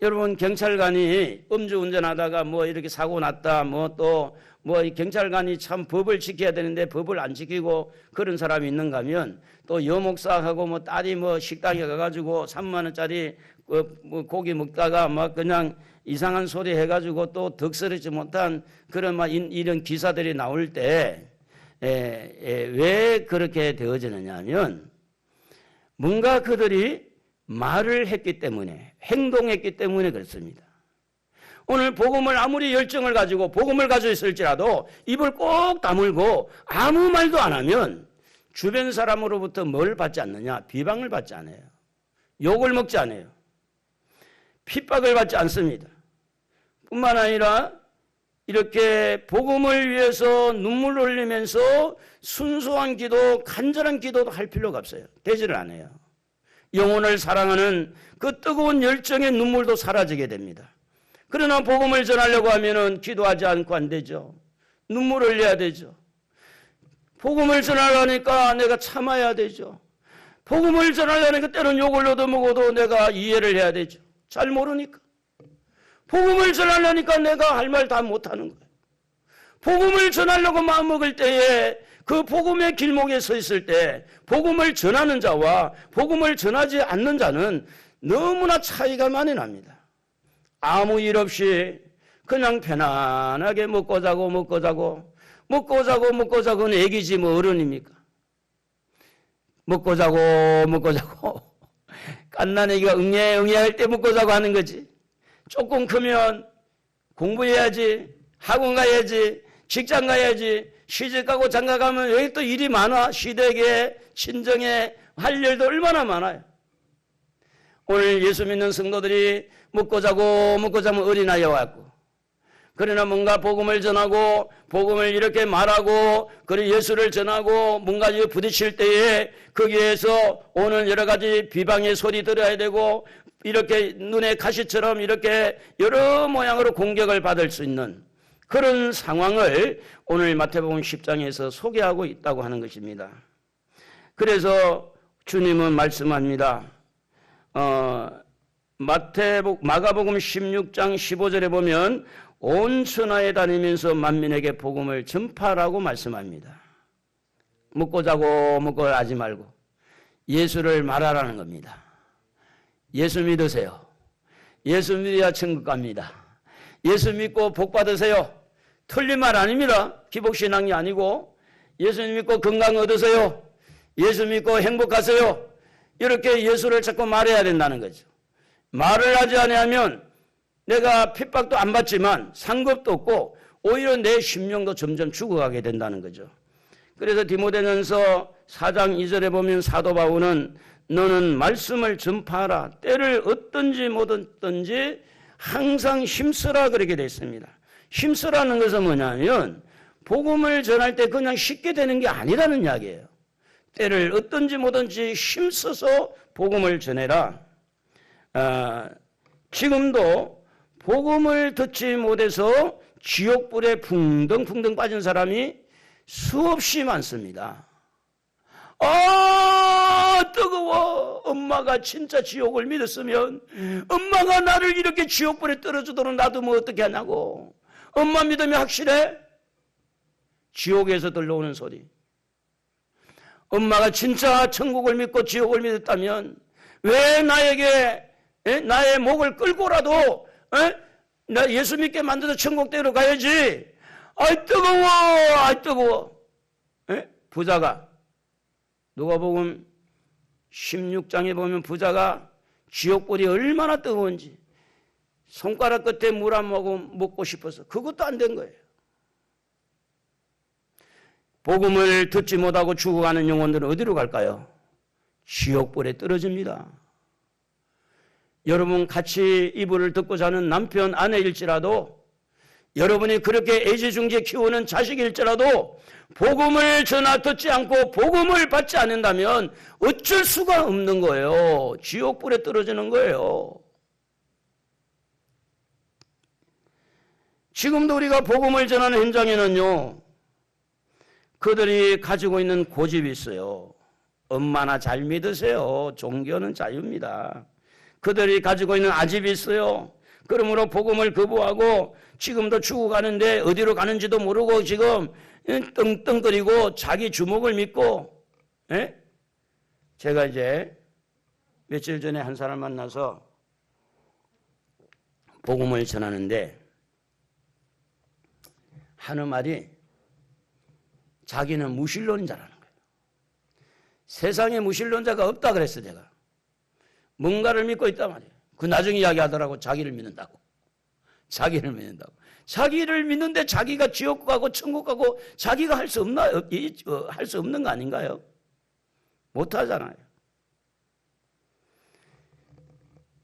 여러분 경찰관이 음주운전하다가 뭐 이렇게 사고 났다 이 경찰관이 참 법을 지켜야 되는데 법을 안 지키고 그런 사람이 있는가 하면 또 여목사하고 딸이 식당에 가가지고 3만 원짜리 고기 먹다가 그냥 이상한 소리 해가지고 또 덕스럽지 못한 그런 이런 기사들이 나올 때 왜 그렇게 되어지느냐 하면 뭔가 그들이 말을 했기 때문에 행동했기 때문에 그렇습니다. 오늘 복음을 아무리 열정을 가지고 복음을 가지고 있을지라도 입을 꼭 다물고 아무 말도 안 하면 주변 사람으로부터 뭘 받지 않느냐? 비방을 받지 않아요. 욕을 먹지 않아요. 핍박을 받지 않습니다. 뿐만 아니라 이렇게 복음을 위해서 눈물을 흘리면서 순수한 기도, 간절한 기도도 할 필요가 없어요. 되지를 않아요. 영혼을 사랑하는 그 뜨거운 열정의 눈물도 사라지게 됩니다. 그러나 복음을 전하려고 하면은 기도하지 않고 안 되죠. 눈물을 흘려야 되죠. 복음을 전하려니까 내가 참아야 되죠. 복음을 전하려니까 때로는 욕을 얻어먹어도 내가 이해를 해야 되죠. 잘 모르니까. 복음을 전하려니까 내가 할 말 다 못하는 거예요. 복음을 전하려고 마음먹을 때에 그 복음의 길목에 서 있을 때 복음을 전하는 자와 복음을 전하지 않는 자는 너무나 차이가 많이 납니다. 아무 일 없이 그냥 편안하게 먹고 자고는 애기지 어른입니까? 먹고 자고 갓난 애기가 응애 할 때 먹고 자고 하는 거지. 조금 크면 공부해야지, 학원 가야지, 직장 가야지, 시집 가고 장가 가면 여기 또 일이 많아. 시댁에, 친정에 할 일도 얼마나 많아요. 오늘 예수 믿는 성도들이 먹고 자면 어린아이 왔고, 그러나 뭔가 복음을 전하고 복음을 이렇게 말하고 그리고 예수를 전하고 뭔가 부딪힐 때에 거기에서 오는 여러 가지 비방의 소리 들어야 되고 이렇게 눈에 가시처럼 이렇게 여러 모양으로 공격을 받을 수 있는 그런 상황을 오늘 마태복음 10장에서 소개하고 있다고 하는 것입니다. 그래서 주님은 말씀합니다. 마가복음 16장 15절에 보면 온 천하에 다니면서 만민에게 복음을 전파하라고 말씀합니다. 먹고 자고 하지 말고 예수를 말하라는 겁니다. 예수 믿으세요. 예수 믿어야 천국 갑니다. 예수 믿고 복 받으세요. 틀린 말 아닙니다. 기복신앙이 아니고 예수 믿고 건강 얻으세요. 예수 믿고 행복하세요. 이렇게 예수를 자꾸 말해야 된다는 거죠. 말을 하지 않으면 내가 핍박도 안 받지만 상급도 없고 오히려 내 심령도 점점 죽어가게 된다는 거죠. 그래서 디모데전서 4장 2절에 보면 사도 바울은 너는 말씀을 전파하라. 때를 어떤지 못 어떤지 항상 힘쓰라 그렇게 됐습니다. 힘쓰라는 것은 뭐냐면 복음을 전할 때 그냥 쉽게 되는 게 아니라는 이야기예요. 때를 어떤지 뭐든지 힘써서 복음을 전해라. 지금도 복음을 듣지 못해서 지옥불에 붕덩붕덩 빠진 사람이 수없이 많습니다. 뜨거워. 엄마가 진짜 지옥을 믿었으면 엄마가 나를 이렇게 지옥불에 떨어지도록 놔두면 어떻게 하냐고. 엄마 믿음이 확실해? 지옥에서 들려오는 소리. 엄마가 진짜 천국을 믿고 지옥을 믿었다면 왜 나에게 나의 목을 끌고라도 나 예수 믿게 만들어서 천국대로 가야지. 아이 뜨거워. 아이 뜨거워. 부자가 누가복음 16장에 보면 부자가 지옥불이 얼마나 뜨거운지 손가락 끝에 물 한 모금 먹고 싶어서 그것도 안 된 거예요. 복음을 듣지 못하고 죽어가는 영혼들은 어디로 갈까요? 지옥불에 떨어집니다. 여러분 같이 이불을 덮고 자는 남편, 아내일지라도 여러분이 그렇게 애지중지 키우는 자식일지라도 복음을 전하 듣지 않고 복음을 받지 않는다면 어쩔 수가 없는 거예요. 지옥불에 떨어지는 거예요. 지금도 우리가 복음을 전하는 현장에는요, 그들이 가지고 있는 고집이 있어요. 엄마나 잘 믿으세요. 종교는 자유입니다. 그들이 가지고 있는 아집이 있어요. 그러므로 복음을 거부하고 지금도 죽어가는데 어디로 가는지도 모르고 지금 떵떵거리고 자기 주먹을 믿고. 제가 이제 며칠 전에 한 사람 만나서 복음을 전하는데 하는 말이 자기는 무신론자라는 거예요. 세상에 무신론자가 없다 그랬어 제가. 뭔가를 믿고 있단 말이에요. 그 나중에 이야기하더라고. 자기를 믿는다고. 자기를 믿는다고. 자기를 믿는데 자기가 지옥 가고 천국 가고 자기가 할 수 없나? 할 수 없는 거 아닌가요? 못하잖아요.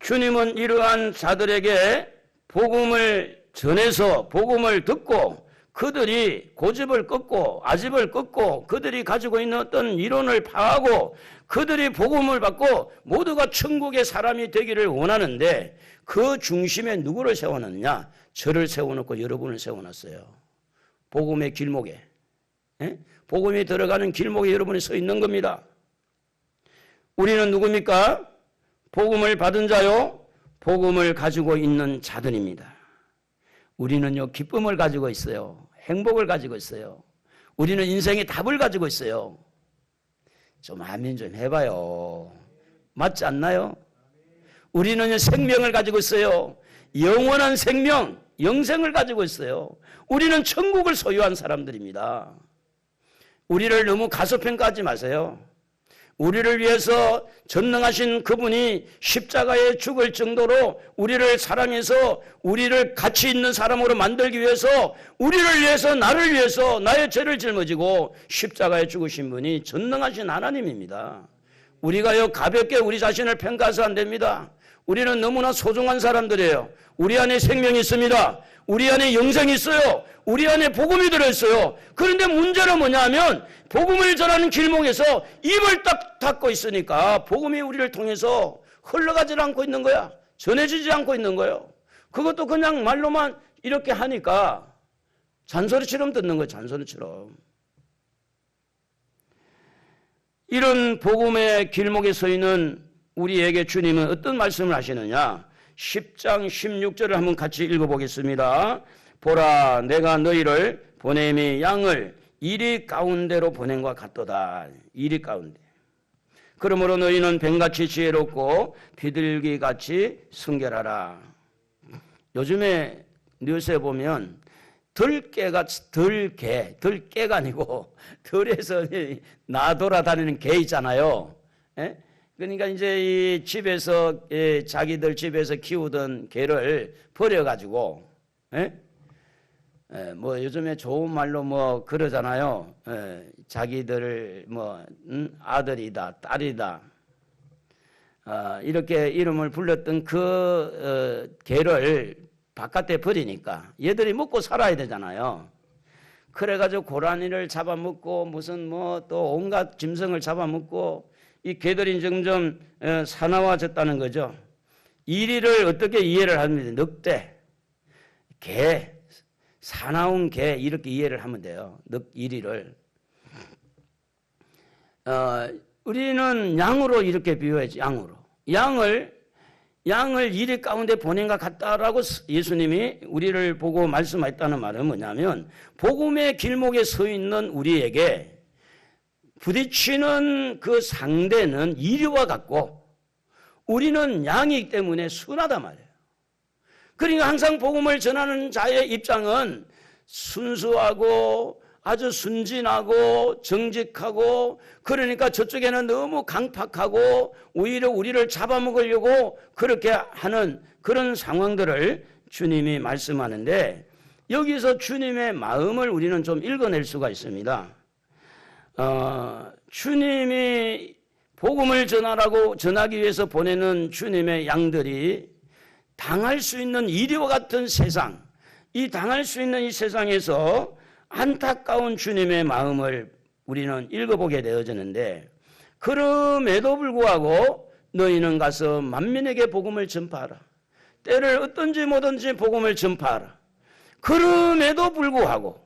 주님은 이러한 자들에게 복음을 전해서 복음을 듣고 그들이 고집을 꺾고 아집을 꺾고 그들이 가지고 있는 어떤 이론을 파하고 그들이 복음을 받고 모두가 천국의 사람이 되기를 원하는데 그 중심에 누구를 세워놨냐? 저를 세워놓고 여러분을 세워놨어요. 복음의 길목에. 복음이 들어가는 길목에 여러분이 서 있는 겁니다. 우리는 누굽니까? 복음을 받은 자요. 복음을 가지고 있는 자들입니다. 우리는요, 기쁨을 가지고 있어요. 행복을 가지고 있어요. 우리는 인생의 답을 가지고 있어요. 좀 아멘 좀 해봐요. 맞지 않나요? 우리는 생명을 가지고 있어요. 영원한 생명, 영생을 가지고 있어요. 우리는 천국을 소유한 사람들입니다. 우리를 너무 가소평가하지 마세요. 우리를 위해서 전능하신 그분이 십자가에 죽을 정도로 우리를 사랑해서 우리를 가치 있는 사람으로 만들기 위해서 우리를 위해서 나를 위해서 나의 죄를 짊어지고 십자가에 죽으신 분이 전능하신 하나님입니다. 우리가요 가볍게 우리 자신을 평가해서 안 됩니다. 우리는 너무나 소중한 사람들이에요. 우리 안에 생명이 있습니다. 우리 안에 영생이 있어요. 우리 안에 복음이 들어있어요. 그런데 문제는 뭐냐면 복음을 전하는 길목에서 입을 딱 닫고 있으니까 복음이 우리를 통해서 흘러가지 않고 있는 거야. 전해지지 않고 있는 거예요. 그것도 그냥 말로만 이렇게 하니까 잔소리처럼 듣는 거예요. 잔소리처럼. 이런 복음의 길목에 서 있는 우리에게 주님은 어떤 말씀을 하시느냐? 10장 16절을 한번 같이 읽어보겠습니다. 보라, 내가 너희를 보냄이 양을 이리 가운데로 보낸 것 같도다. 이리 가운데. 그러므로 너희는 뱀같이 지혜롭고 비둘기같이 순결하라. 요즘에 뉴스에 보면 들깨가 아니고 들에서 나돌아다니는 개 있잖아요. 그러니까 이제 이 집에서 자기들 집에서 키우던 개를 버려가지고 뭐 요즘에 좋은 말로 뭐 그러잖아요. 자기들 뭐 아들이다 딸이다. 이렇게 이름을 불렀던 개를 바깥에 버리니까 얘들이 먹고 살아야 되잖아요. 그래가지고 고라니를 잡아먹고 무슨 뭐 또 온갖 짐승을 잡아먹고 이 개들이 점점 사나워졌다는 거죠. 이리를 어떻게 이해를 합니다. 늑대, 개, 사나운 개 이렇게 이해를 하면 돼요. 이리를. 우리는 양으로 이렇게 비유하지. 양을 이리 가운데 보낸 것 같다라고 예수님이 우리를 보고 말씀했다는 말은 뭐냐면 복음의 길목에 서 있는 우리에게 부딪히는 그 상대는 이리와 같고 우리는 양이기 때문에 순하단 말이에요. 그러니까 항상 복음을 전하는 자의 입장은 순수하고 아주 순진하고 정직하고 그러니까 저쪽에는 너무 강팍하고 오히려 우리를 잡아먹으려고 그렇게 하는 그런 상황들을 주님이 말씀하는데 여기서 주님의 마음을 우리는 좀 읽어낼 수가 있습니다. 주님이 복음을 전하기 위해서 보내는 주님의 양들이 당할 수 있는 이리와 같은 세상, 이 당할 수 있는 이 세상에서 안타까운 주님의 마음을 우리는 읽어보게 되어지는데 그럼에도 불구하고 너희는 가서 만민에게 복음을 전파하라. 때를 어떤지 뭐든지 복음을 전파하라. 그럼에도 불구하고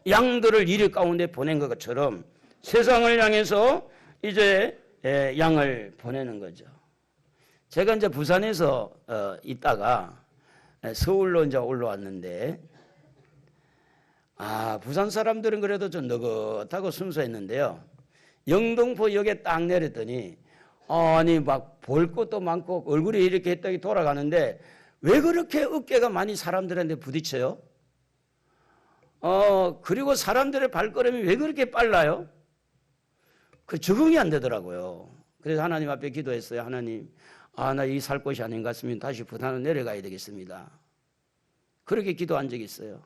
양들을 이리 가운데 보낸 것처럼 세상을 향해서 이제 양을 보내는 거죠. 제가 이제 부산에서 있다가 서울로 이제 올라왔는데 부산 사람들은 그래도 좀 느긋하고 순수했는데요. 영등포역에 딱 내렸더니 아니 막 볼 것도 많고 얼굴이 이렇게 했더니 돌아가는데 왜 그렇게 어깨가 많이 사람들한테 부딪혀요? 그리고 사람들의 발걸음이 왜 그렇게 빨라요? 그 적응이 안 되더라고요. 그래서 하나님 앞에 기도했어요. 하나님, 나 이 살 곳이 아닌 것 같으면 다시 부산으로 내려가야 되겠습니다. 그렇게 기도한 적이 있어요.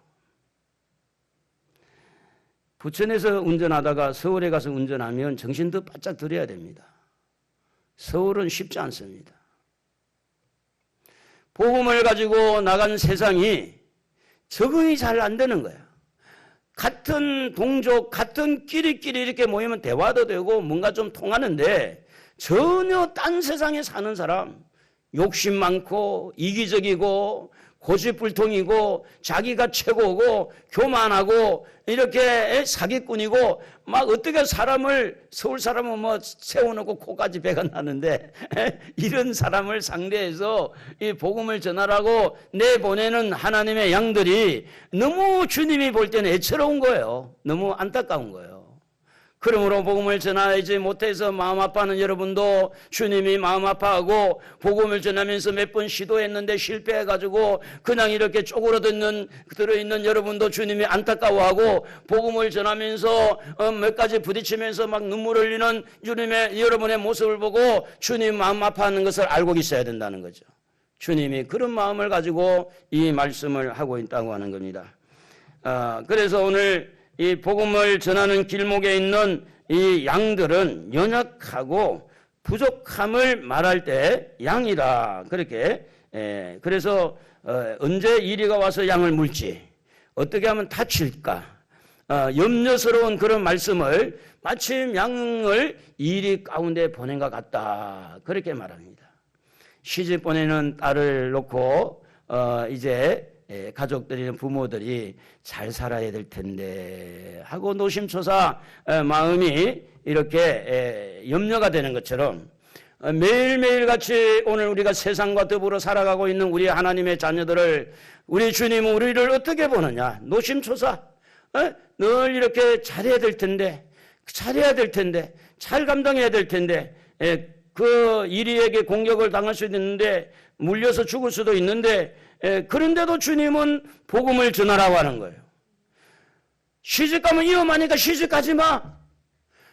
부천에서 운전하다가 서울에 가서 운전하면 정신도 바짝 들여야 됩니다. 서울은 쉽지 않습니다. 복음을 가지고 나간 세상이 적응이 잘 안 되는 거야. 같은 동족, 같은 끼리끼리 이렇게 모이면 대화도 되고 뭔가 좀 통하는데 전혀 딴 세상에 사는 사람, 욕심 많고 이기적이고 고집불통이고 자기가 최고고 교만하고 이렇게 사기꾼이고 막 어떻게 사람을 서울 사람은 뭐 세워놓고 코까지 배가 나는데 이런 사람을 상대해서 이 복음을 전하라고 내보내는 하나님의 양들이 너무 주님이 볼 때는 애처로운 거예요. 너무 안타까운 거예요. 그러므로 복음을 전하지 못해서 마음 아파하는 여러분도 주님이 마음 아파하고 복음을 전하면서 몇 번 시도했는데 실패해가지고 그냥 이렇게 들어있는 여러분도 주님이 안타까워하고 복음을 전하면서 몇 가지 부딪히면서 막 눈물 흘리는 여러분의 모습을 보고 주님 마음 아파하는 것을 알고 있어야 된다는 거죠. 주님이 그런 마음을 가지고 이 말씀을 하고 있다고 하는 겁니다. 그래서 오늘 이 복음을 전하는 길목에 있는 이 양들은 연약하고 부족함을 말할 때 양이라 그렇게 그래서 언제 이리가 와서 양을 물지 어떻게 하면 다칠까 염려스러운 그런 말씀을 마침 양을 이리 가운데 보낸 것 같다 그렇게 말합니다. 시집 보내는 딸을 놓고 이제 가족들이나 부모들이 잘 살아야 될 텐데 하고 노심초사 마음이 이렇게 염려가 되는 것처럼 매일매일 같이 오늘 우리가 세상과 더불어 살아가고 있는 우리 하나님의 자녀들을 우리 주님은 우리를 어떻게 보느냐 노심초사 늘 이렇게 잘해야 될 텐데 잘 감당해야 될 텐데 그 이리에게 공격을 당할 수도 있는데 물려서 죽을 수도 있는데 그런데도 주님은 복음을 전하라고 하는 거예요. 시집가면 위험하니까 시집가지 마.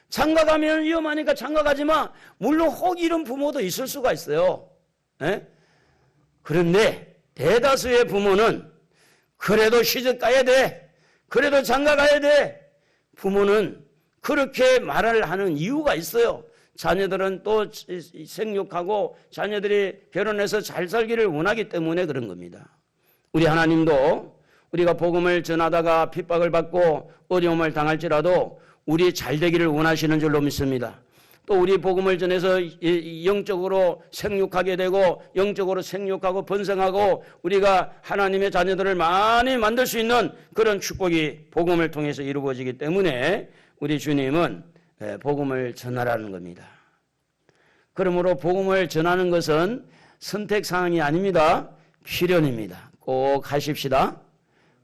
장가가면 위험하니까 장가가지 마. 물론 혹 이런 부모도 있을 수가 있어요. 그런데 대다수의 부모는 그래도 시집가야 돼. 그래도 장가가야 돼. 부모는 그렇게 말을 하는 이유가 있어요. 자녀들은 또 생육하고 자녀들이 결혼해서 잘 살기를 원하기 때문에 그런 겁니다. 우리 하나님도 우리가 복음을 전하다가 핍박을 받고 어려움을 당할지라도 우리 잘 되기를 원하시는 줄로 믿습니다. 또 우리 복음을 전해서 영적으로 생육하게 되고 영적으로 생육하고 번성하고 우리가 하나님의 자녀들을 많이 만들 수 있는 그런 축복이 복음을 통해서 이루어지기 때문에 우리 주님은 복음을 전하라는 겁니다. 그러므로 복음을 전하는 것은 선택사항이 아닙니다. 필연입니다. 꼭 하십시다.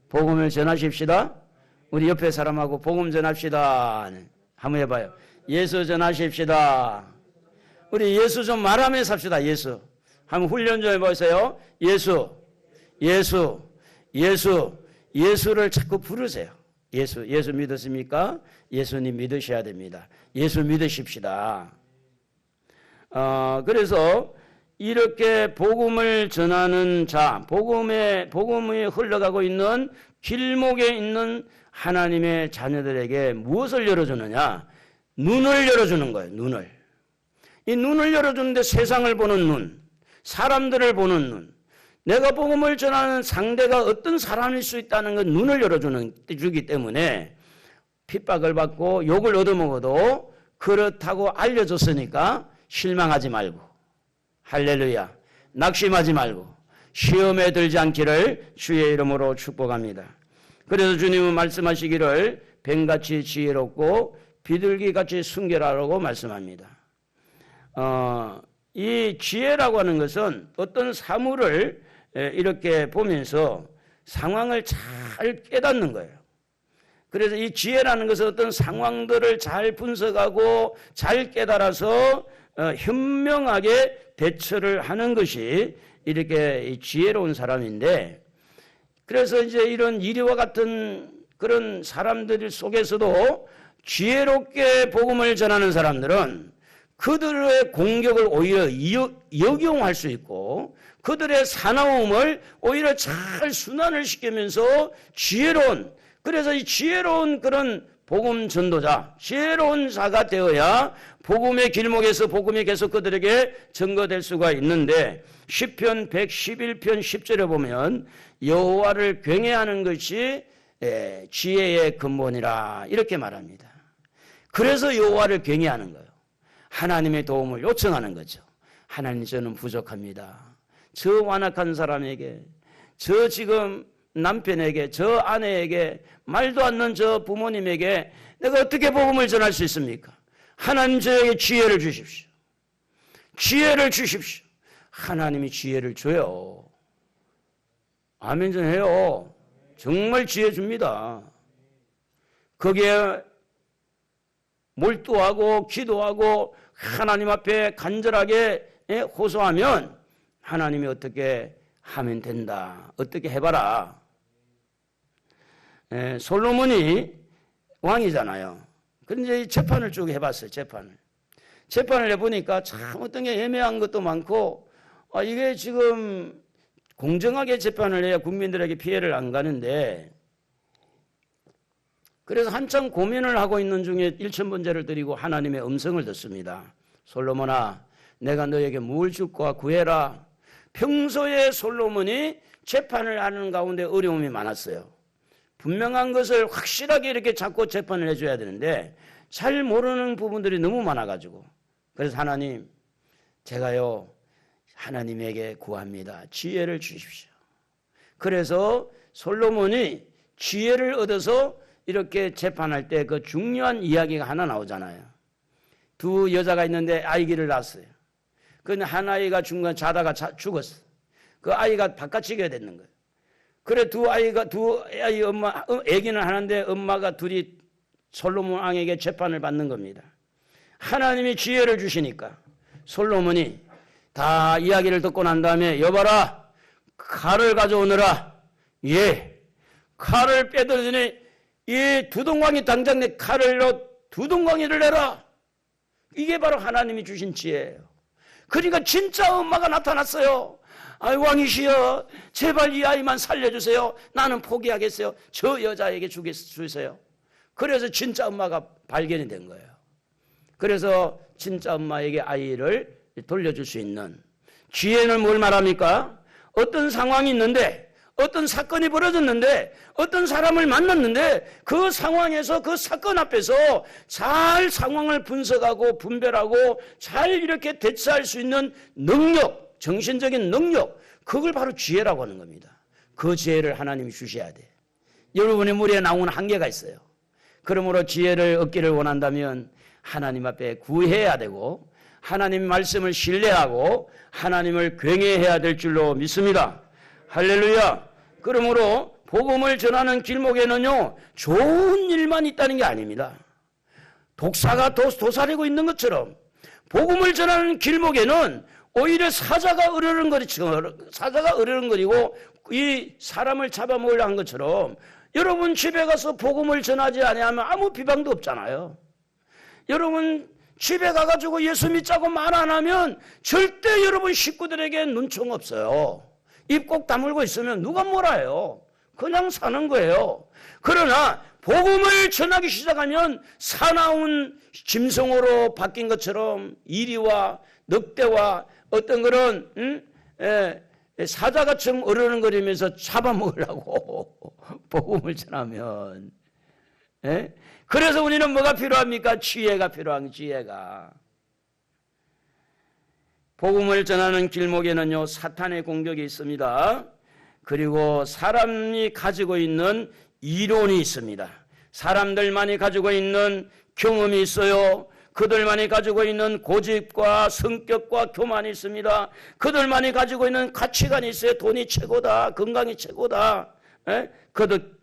복음을 전하십시다. 우리 옆에 사람하고 복음 전합시다. 한번 해봐요. 예수 전하십시다. 우리 예수 좀 말하며 삽시다. 예수. 한번 훈련 좀 해보세요. 예수, 예수, 예수, 예수를 자꾸 부르세요. 예수 믿으십니까? 예수님 믿으셔야 됩니다. 예수 믿으십시다. 그래서 이렇게 복음을 전하는 자, 복음이 흘러가고 있는 길목에 있는 하나님의 자녀들에게 무엇을 열어주느냐? 눈을 열어주는 거예요. 눈을. 이 눈을 열어주는데 세상을 보는 눈, 사람들을 보는 눈, 내가 복음을 전하는 상대가 어떤 사람일 수 있다는 건 눈을 열어주기 때문에 핍박을 받고 욕을 얻어먹어도 그렇다고 알려줬으니까 실망하지 말고, 할렐루야, 낙심하지 말고 시험에 들지 않기를 주의 이름으로 축복합니다. 그래서 주님은 말씀하시기를 뱀같이 지혜롭고 비둘기같이 순결하라고 말씀합니다. 이 지혜라고 하는 것은 어떤 사물을 이렇게 보면서 상황을 잘 깨닫는 거예요. 그래서 이 지혜라는 것은 어떤 상황들을 잘 분석하고 잘 깨달아서 현명하게 대처를 하는 것이 이렇게 지혜로운 사람인데, 그래서 이제 이런 이리와 같은 그런 사람들 속에서도 지혜롭게 복음을 전하는 사람들은 그들의 공격을 오히려 역용할 수 있고 그들의 사나움을 오히려 잘 순환을 시키면서 지혜로운, 그래서 이 지혜로운 그런 복음 전도자, 지혜로운 자가 되어야 복음의 길목에서 복음이 계속 그들에게 전거될 수가 있는데, 시편 111편 10절에 보면 여호와를 경외하는 것이 지혜의 근본이라 이렇게 말합니다. 그래서 여호와를 경외하는 거예요. 하나님의 도움을 요청하는 거죠. 하나님, 저는 부족합니다. 저 완악한 사람에게, 저 지금 남편에게, 저 아내에게, 말도 않는 저 부모님에게 내가 어떻게 복음을 전할 수 있습니까? 하나님, 저에게 지혜를 주십시오. 지혜를 주십시오. 하나님이 지혜를 줘요. 아멘 좀 해요. 정말 지혜 줍니다. 거기에 몰두하고 기도하고 하나님 앞에 간절하게 호소하면 하나님이 어떻게 하면 된다. 어떻게 해봐라. 솔로몬이 왕이잖아요. 그런데 재판을 쭉 해봤어요. 재판을 해보니까 참 어떤 게 애매한 것도 많고, 이게 지금 공정하게 재판을 해야 국민들에게 피해를 안 가는데, 그래서 한참 고민을 하고 있는 중에 1000번제를 드리고 하나님의 음성을 듣습니다. 솔로몬아, 내가 너에게 뭘 줄까 구해라. 평소에 솔로몬이 재판을 하는 가운데 어려움이 많았어요. 분명한 것을 확실하게 이렇게 잡고 재판을 해줘야 되는데 잘 모르는 부분들이 너무 많아가지고, 그래서 하나님, 제가요 하나님에게 구합니다. 지혜를 주십시오. 그래서 솔로몬이 지혜를 얻어서 이렇게 재판할 때 그 중요한 이야기가 하나 나오잖아요. 두 여자가 있는데 아이를 낳았어요. 그런데 한 아이가 중간 자다가 죽었어. 그 아이가 바깥치게 됐는 거예요. 그래 두 아이 엄마, 애기는 하는데 엄마가 둘이 솔로몬 왕에게 재판을 받는 겁니다. 하나님이 지혜를 주시니까 솔로몬이 다 이야기를 듣고 난 다음에, 여봐라, 칼을 가져오너라. 예, 칼을 빼더니 이 두동강이 당장 내 칼을로 두동강이를 내라. 이게 바로 하나님이 주신 지혜예요. 그러니까 진짜 엄마가 나타났어요. 아이, 왕이시여, 제발 이 아이만 살려주세요. 나는 포기하겠어요. 저 여자에게 주세요. 그래서 진짜 엄마가 발견이 된 거예요. 그래서 진짜 엄마에게 아이를 돌려줄 수 있는. 지혜는 뭘 말합니까? 어떤 상황이 있는데, 어떤 사건이 벌어졌는데, 어떤 사람을 만났는데 그 상황에서, 그 사건 앞에서 잘 상황을 분석하고 분별하고 잘 이렇게 대처할 수 있는 능력, 정신적인 능력, 그걸 바로 지혜라고 하는 겁니다. 그 지혜를 하나님이 주셔야 돼. 여러분의 머리에 나오는 한계가 있어요. 그러므로 지혜를 얻기를 원한다면 하나님 앞에 구해야 되고, 하나님 말씀을 신뢰하고 하나님을 경외해야 될 줄로 믿습니다. 할렐루야. 그러므로 복음을 전하는 길목에는요, 좋은 일만 있다는 게 아닙니다. 독사가 도사리고 있는 것처럼 복음을 전하는 길목에는 오히려 사자가 으르렁거리고 이 사람을 잡아먹으려 한 것처럼, 여러분 집에 가서 복음을 전하지 아니하면 아무 비방도 없잖아요. 여러분 집에 가가지고 예수 믿자고 말 안 하면 절대 여러분 식구들에게 눈총 없어요. 입 꼭 다물고 있으면 누가 뭐라 해요. 그냥 사는 거예요. 그러나 복음을 전하기 시작하면 사나운 짐승으로 바뀐 것처럼 이리와 늑대와 어떤 그런 사자같이 어르렁거리면서 잡아먹으려고 복음을 전하면, 그래서 우리는 뭐가 필요합니까? 지혜가 필요한 지혜가. 복음을 전하는 길목에는요, 사탄의 공격이 있습니다. 그리고 사람이 가지고 있는 이론이 있습니다. 사람들만이 가지고 있는 경험이 있어요. 그들만이 가지고 있는 고집과 성격과 교만이 있습니다. 그들만이 가지고 있는 가치관이 있어요. 돈이 최고다, 건강이 최고다.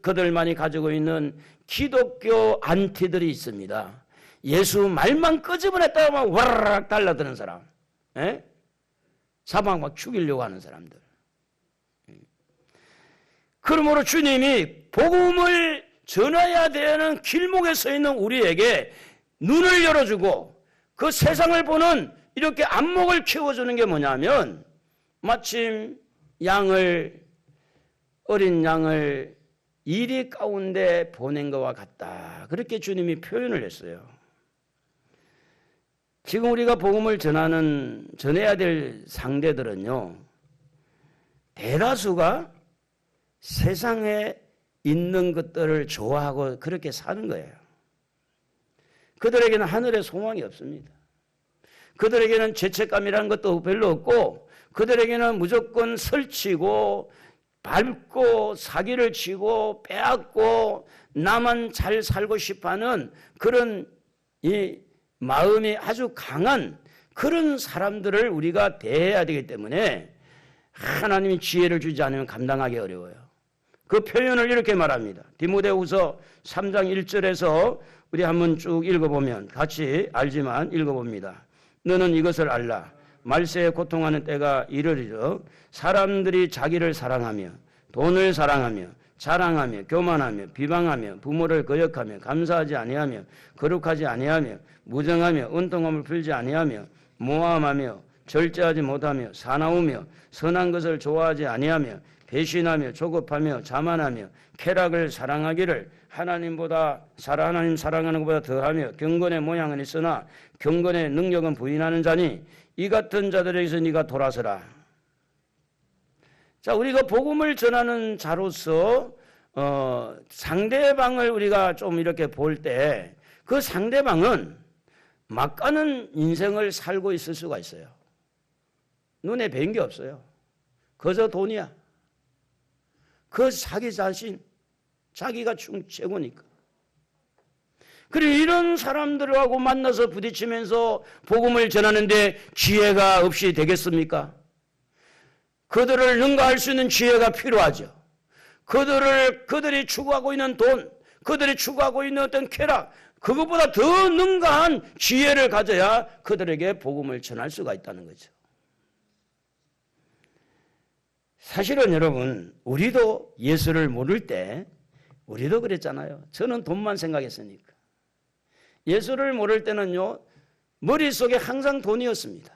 그들만이 가지고 있는 기독교 안티들이 있습니다. 예수 말만 끄집어냈다가 막 와라락 달라드는 사람, 사방 막 죽이려고 하는 사람들. 그러므로 주님이 복음을 전해야 되는 길목에 서 있는 우리에게 눈을 열어주고 그 세상을 보는 이렇게 안목을 키워주는 게 뭐냐면, 마침 어린 양을 이리 가운데 보낸 것과 같다. 그렇게 주님이 표현을 했어요. 지금 우리가 복음을 전해야 될 상대들은요, 대다수가 세상에 있는 것들을 좋아하고 그렇게 사는 거예요. 그들에게는 하늘의 소망이 없습니다. 그들에게는 죄책감이라는 것도 별로 없고, 그들에게는 무조건 설치고 밟고 사기를 치고 빼앗고 나만 잘 살고 싶어하는 그런 이 마음이 아주 강한 그런 사람들을 우리가 대해야 되기 때문에 하나님이 지혜를 주지 않으면 감당하기 어려워요. 그 표현을 이렇게 말합니다. 디모데후서 3장 1절에서 우리 한번 쭉 읽어보면, 같이 알지만 읽어봅니다. 너는 이것을 알라. 말세에 고통하는 때가 이르리러 사람들이 자기를 사랑하며 돈을 사랑하며 자랑하며 교만하며 비방하며 부모를 거역하며 감사하지 아니하며 거룩하지 아니하며 무정하며 은통함을 풀지 아니하며 모함하며 절제하지 못하며 사나우며 선한 것을 좋아하지 아니하며 배신하며 조급하며 자만하며 쾌락을 사랑하기를 하나님 사랑하는 것보다 더하며 경건의 모양은 있으나 경건의 능력은 부인하는 자니 이 같은 자들에게서 네가 돌아서라. 자, 우리가 복음을 전하는 자로서 상대방을 우리가 좀 이렇게 볼 때 그 상대방은 막가는 인생을 살고 있을 수가 있어요. 눈에 뵌 게 없어요. 그저 돈이야. 그 자기 자신, 자기가 최고니까. 그리고 이런 사람들하고 만나서 부딪히면서 복음을 전하는데 지혜가 없이 되겠습니까? 그들을 능가할 수 있는 지혜가 필요하죠. 그들이 추구하고 있는 돈, 그들이 추구하고 있는 어떤 쾌락, 그것보다 더 능가한 지혜를 가져야 그들에게 복음을 전할 수가 있다는 거죠. 사실은 여러분, 우리도 예수를 모를 때 우리도 그랬잖아요. 저는 돈만 생각했으니까. 예수를 모를 때는요, 머릿속에 항상 돈이었습니다.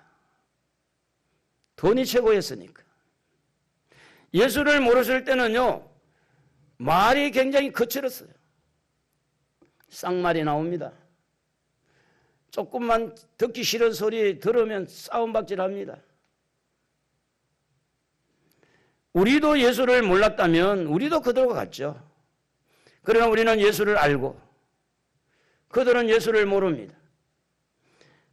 돈이 최고였으니까. 예수를 모르실 때는요, 말이 굉장히 거칠었어요. 쌍말이 나옵니다. 조금만 듣기 싫은 소리 들으면 싸움박질합니다. 우리도 예수를 몰랐다면 우리도 그들과 같죠. 그러나 우리는 예수를 알고 그들은 예수를 모릅니다.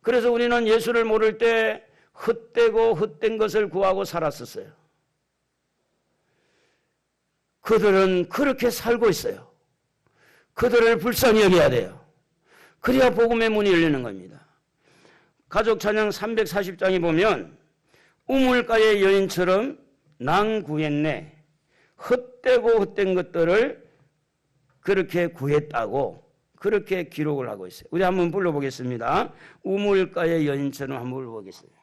그래서 우리는 예수를 모를 때 헛되고 헛된 것을 구하고 살았었어요. 그들은 그렇게 살고 있어요. 그들을 불쌍히 여겨야 돼요. 그래야 복음의 문이 열리는 겁니다. 가족 찬양 340장에 보면 우물가의 여인처럼 낭 구했네. 헛되고 헛된 것들을 그렇게 구했다고 그렇게 기록을 하고 있어요. 우리 한번 불러보겠습니다. 우물가의 여인처럼 한번 불러보겠습니다.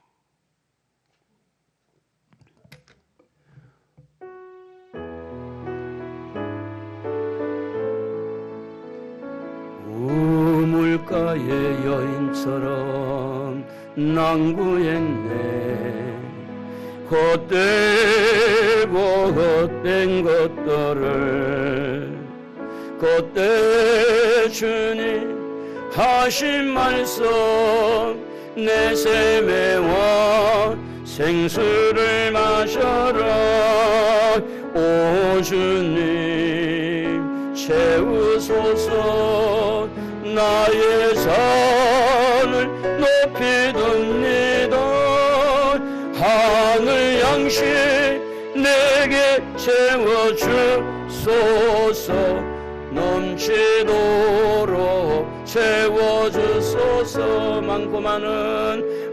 우물가의 여인처럼 낭구했네. 헛되고 헛된 것들을 그때 주님 하신 말씀 내세매와 생수를 마셔라. 오 주님 채우소서. 나의 잔을 높이 듭니다. 하늘 양식 내게 채워주소서. 넘치도록 채워주소서.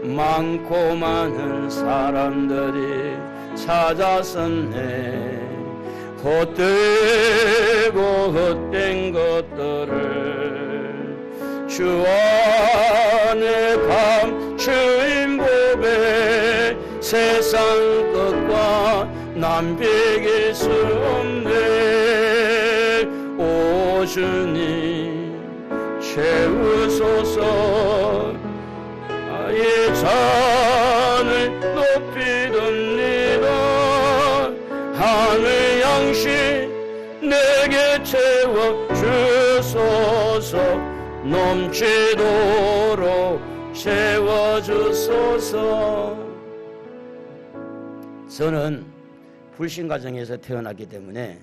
많고 많은 사람들이 찾아섰네. 헛되고 헛된 것들을 주 안에 감추인 법에 세상 끝과 남 비길 수 없네. 오 주님 채우소서. 나의 잔을 높이 듭니다. 하늘 양식 내게 채워주소서. 넘치도록 채워주소서. 저는 불신 가정에서 태어났기 때문에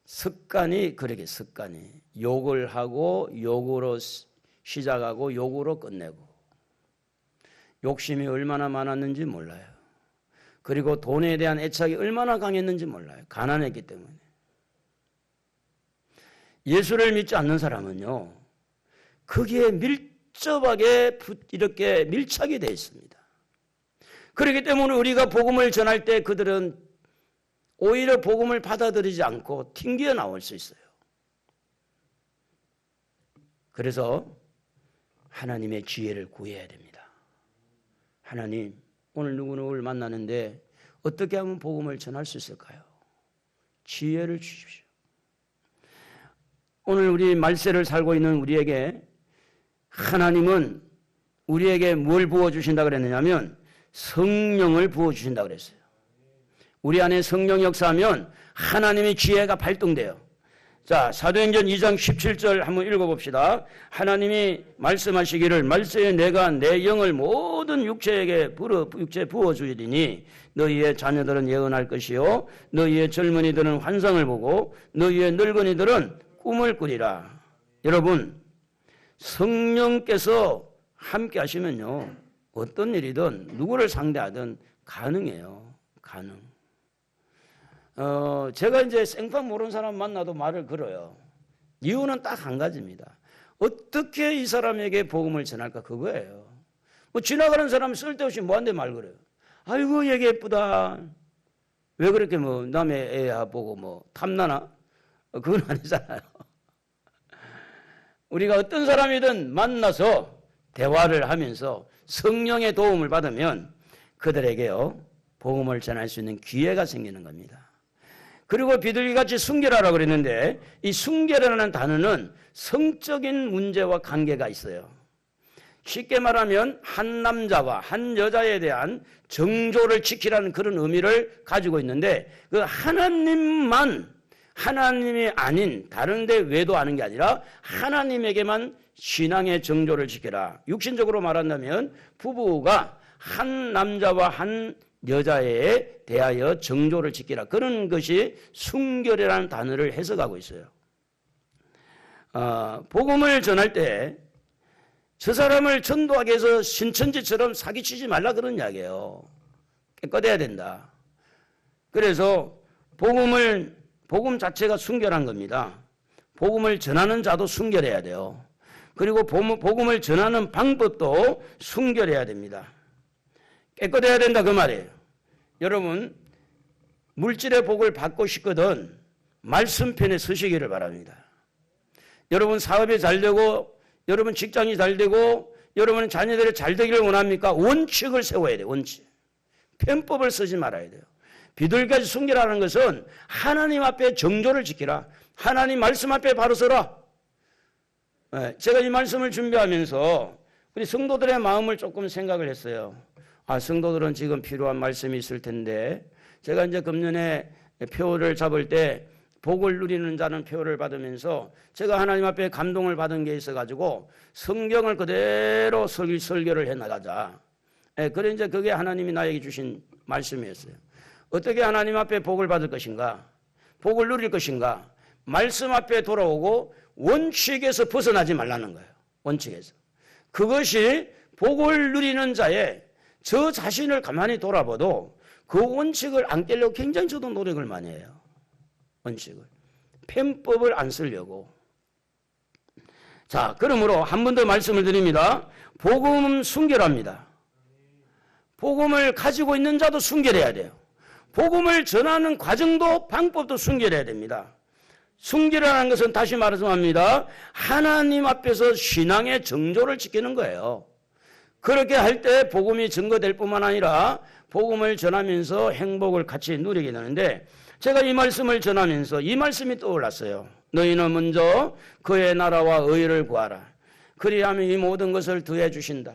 습관이 욕을 하고 욕으로 시작하고 욕으로 끝내고 욕심이 얼마나 많았는지 몰라요. 그리고 돈에 대한 애착이 얼마나 강했는지 몰라요. 가난했기 때문에. 예수를 믿지 않는 사람은요, 거기에 밀접하게 이렇게 밀착이 되어 있습니다. 그렇기 때문에 우리가 복음을 전할 때 그들은 오히려 복음을 받아들이지 않고 튕겨 나올 수 있어요. 그래서 하나님의 지혜를 구해야 됩니다. 하나님, 오늘 누구누구를 만나는데 어떻게 하면 복음을 전할 수 있을까요? 지혜를 주십시오. 오늘 우리 말세를 살고 있는 우리에게 하나님은 우리에게 뭘 부어주신다 그랬느냐면 성령을 부어주신다 그랬어요. 우리 안에 성령 역사하면 하나님의 지혜가 발동돼요. 자, 사도행전 2장 17절 한번 읽어봅시다. 하나님이 말씀하시기를 말세에 내가 내 영을 모든 육체에 부어주리니 너희의 자녀들은 예언할 것이요 너희의 젊은이들은 환상을 보고 너희의 늙은이들은 꿈을 꾸리라. 여러분, 성령께서 함께 하시면요 어떤 일이든 누구를 상대하든 가능해요. 가능. 제가 이제 생판 모르는 사람 만나도 말을 걸어요. 이유는 딱 한 가지입니다. 어떻게 이 사람에게 복음을 전할까 그거예요. 뭐 지나가는 사람 쓸데없이 뭐한테 말 걸어요. 아이고 얘기 예쁘다. 왜 그렇게 뭐 남의 애 보고 뭐 탐나나? 그건 아니잖아요. 우리가 어떤 사람이든 만나서 대화를 하면서 성령의 도움을 받으면 그들에게요 복음을 전할 수 있는 기회가 생기는 겁니다. 그리고 비둘기같이 순결하라고 그랬는데 이 순결이라는 단어는 성적인 문제와 관계가 있어요. 쉽게 말하면 한 남자와 한 여자에 대한 정조를 지키라는 그런 의미를 가지고 있는데 그 하나님만 하나님이 아닌 다른 데 외도하는 게 아니라 하나님에게만 신앙의 정조를 지켜라. 육신적으로 말한다면 부부가 한 남자와 한 여자에 대하여 정조를 지키라. 그런 것이 순결이라는 단어를 해석하고 있어요. 복음을 전할 때 저 사람을 전도하기 위해서 신천지처럼 사기치지 말라 그런 이야기예요. 깨끗해야 된다. 그래서 복음 자체가 순결한 겁니다. 복음을 전하는 자도 순결해야 돼요. 그리고 복음을 전하는 방법도 순결해야 됩니다. 깨끗해야 된다 그 말이에요. 여러분 물질의 복을 받고 싶거든 말씀편에 서시기를 바랍니다. 여러분 사업이 잘 되고 여러분 직장이 잘 되고 여러분 자녀들이 잘 되기를 원합니까? 원칙을 세워야 돼요. 원칙. 편법을 쓰지 말아야 돼요. 비둘기까지 순결하는 것은 하나님 앞에 정조를 지키라. 하나님 말씀 앞에 바로 서라. 제가 이 말씀을 준비하면서 우리 성도들의 마음을 조금 생각을 했어요. 성도들은 지금 필요한 말씀이 있을 텐데 제가 이제 금년에 표를 잡을 때 복을 누리는 자는 표를 받으면서 제가 하나님 앞에 감동을 받은 게 있어가지고 성경을 그대로 설교를 해나가자. 그래 이제 그게 하나님이 나에게 주신 말씀이었어요. 어떻게 하나님 앞에 복을 받을 것인가? 복을 누릴 것인가? 말씀 앞에 돌아오고 원칙에서 벗어나지 말라는 거예요. 원칙에서. 그것이 복을 누리는 자의 저 자신을 가만히 돌아봐도 그 원칙을 안 깨려고 굉장히 저도 노력을 많이 해요. 원칙을. 편법을 안 쓰려고. 자, 그러므로 한 번 더 말씀을 드립니다. 복음은 순결합니다. 복음을 가지고 있는 자도 순결해야 돼요. 복음을 전하는 과정도 방법도 순결해야 됩니다. 순결이라는 것은 다시 말씀합니다. 하나님 앞에서 신앙의 정조를 지키는 거예요. 그렇게 할 때 복음이 증거될 뿐만 아니라 복음을 전하면서 행복을 같이 누리게 되는데 제가 이 말씀을 전하면서 이 말씀이 떠올랐어요. 너희는 먼저 그의 나라와 의를 구하라. 그리하면 이 모든 것을 더해 주신다.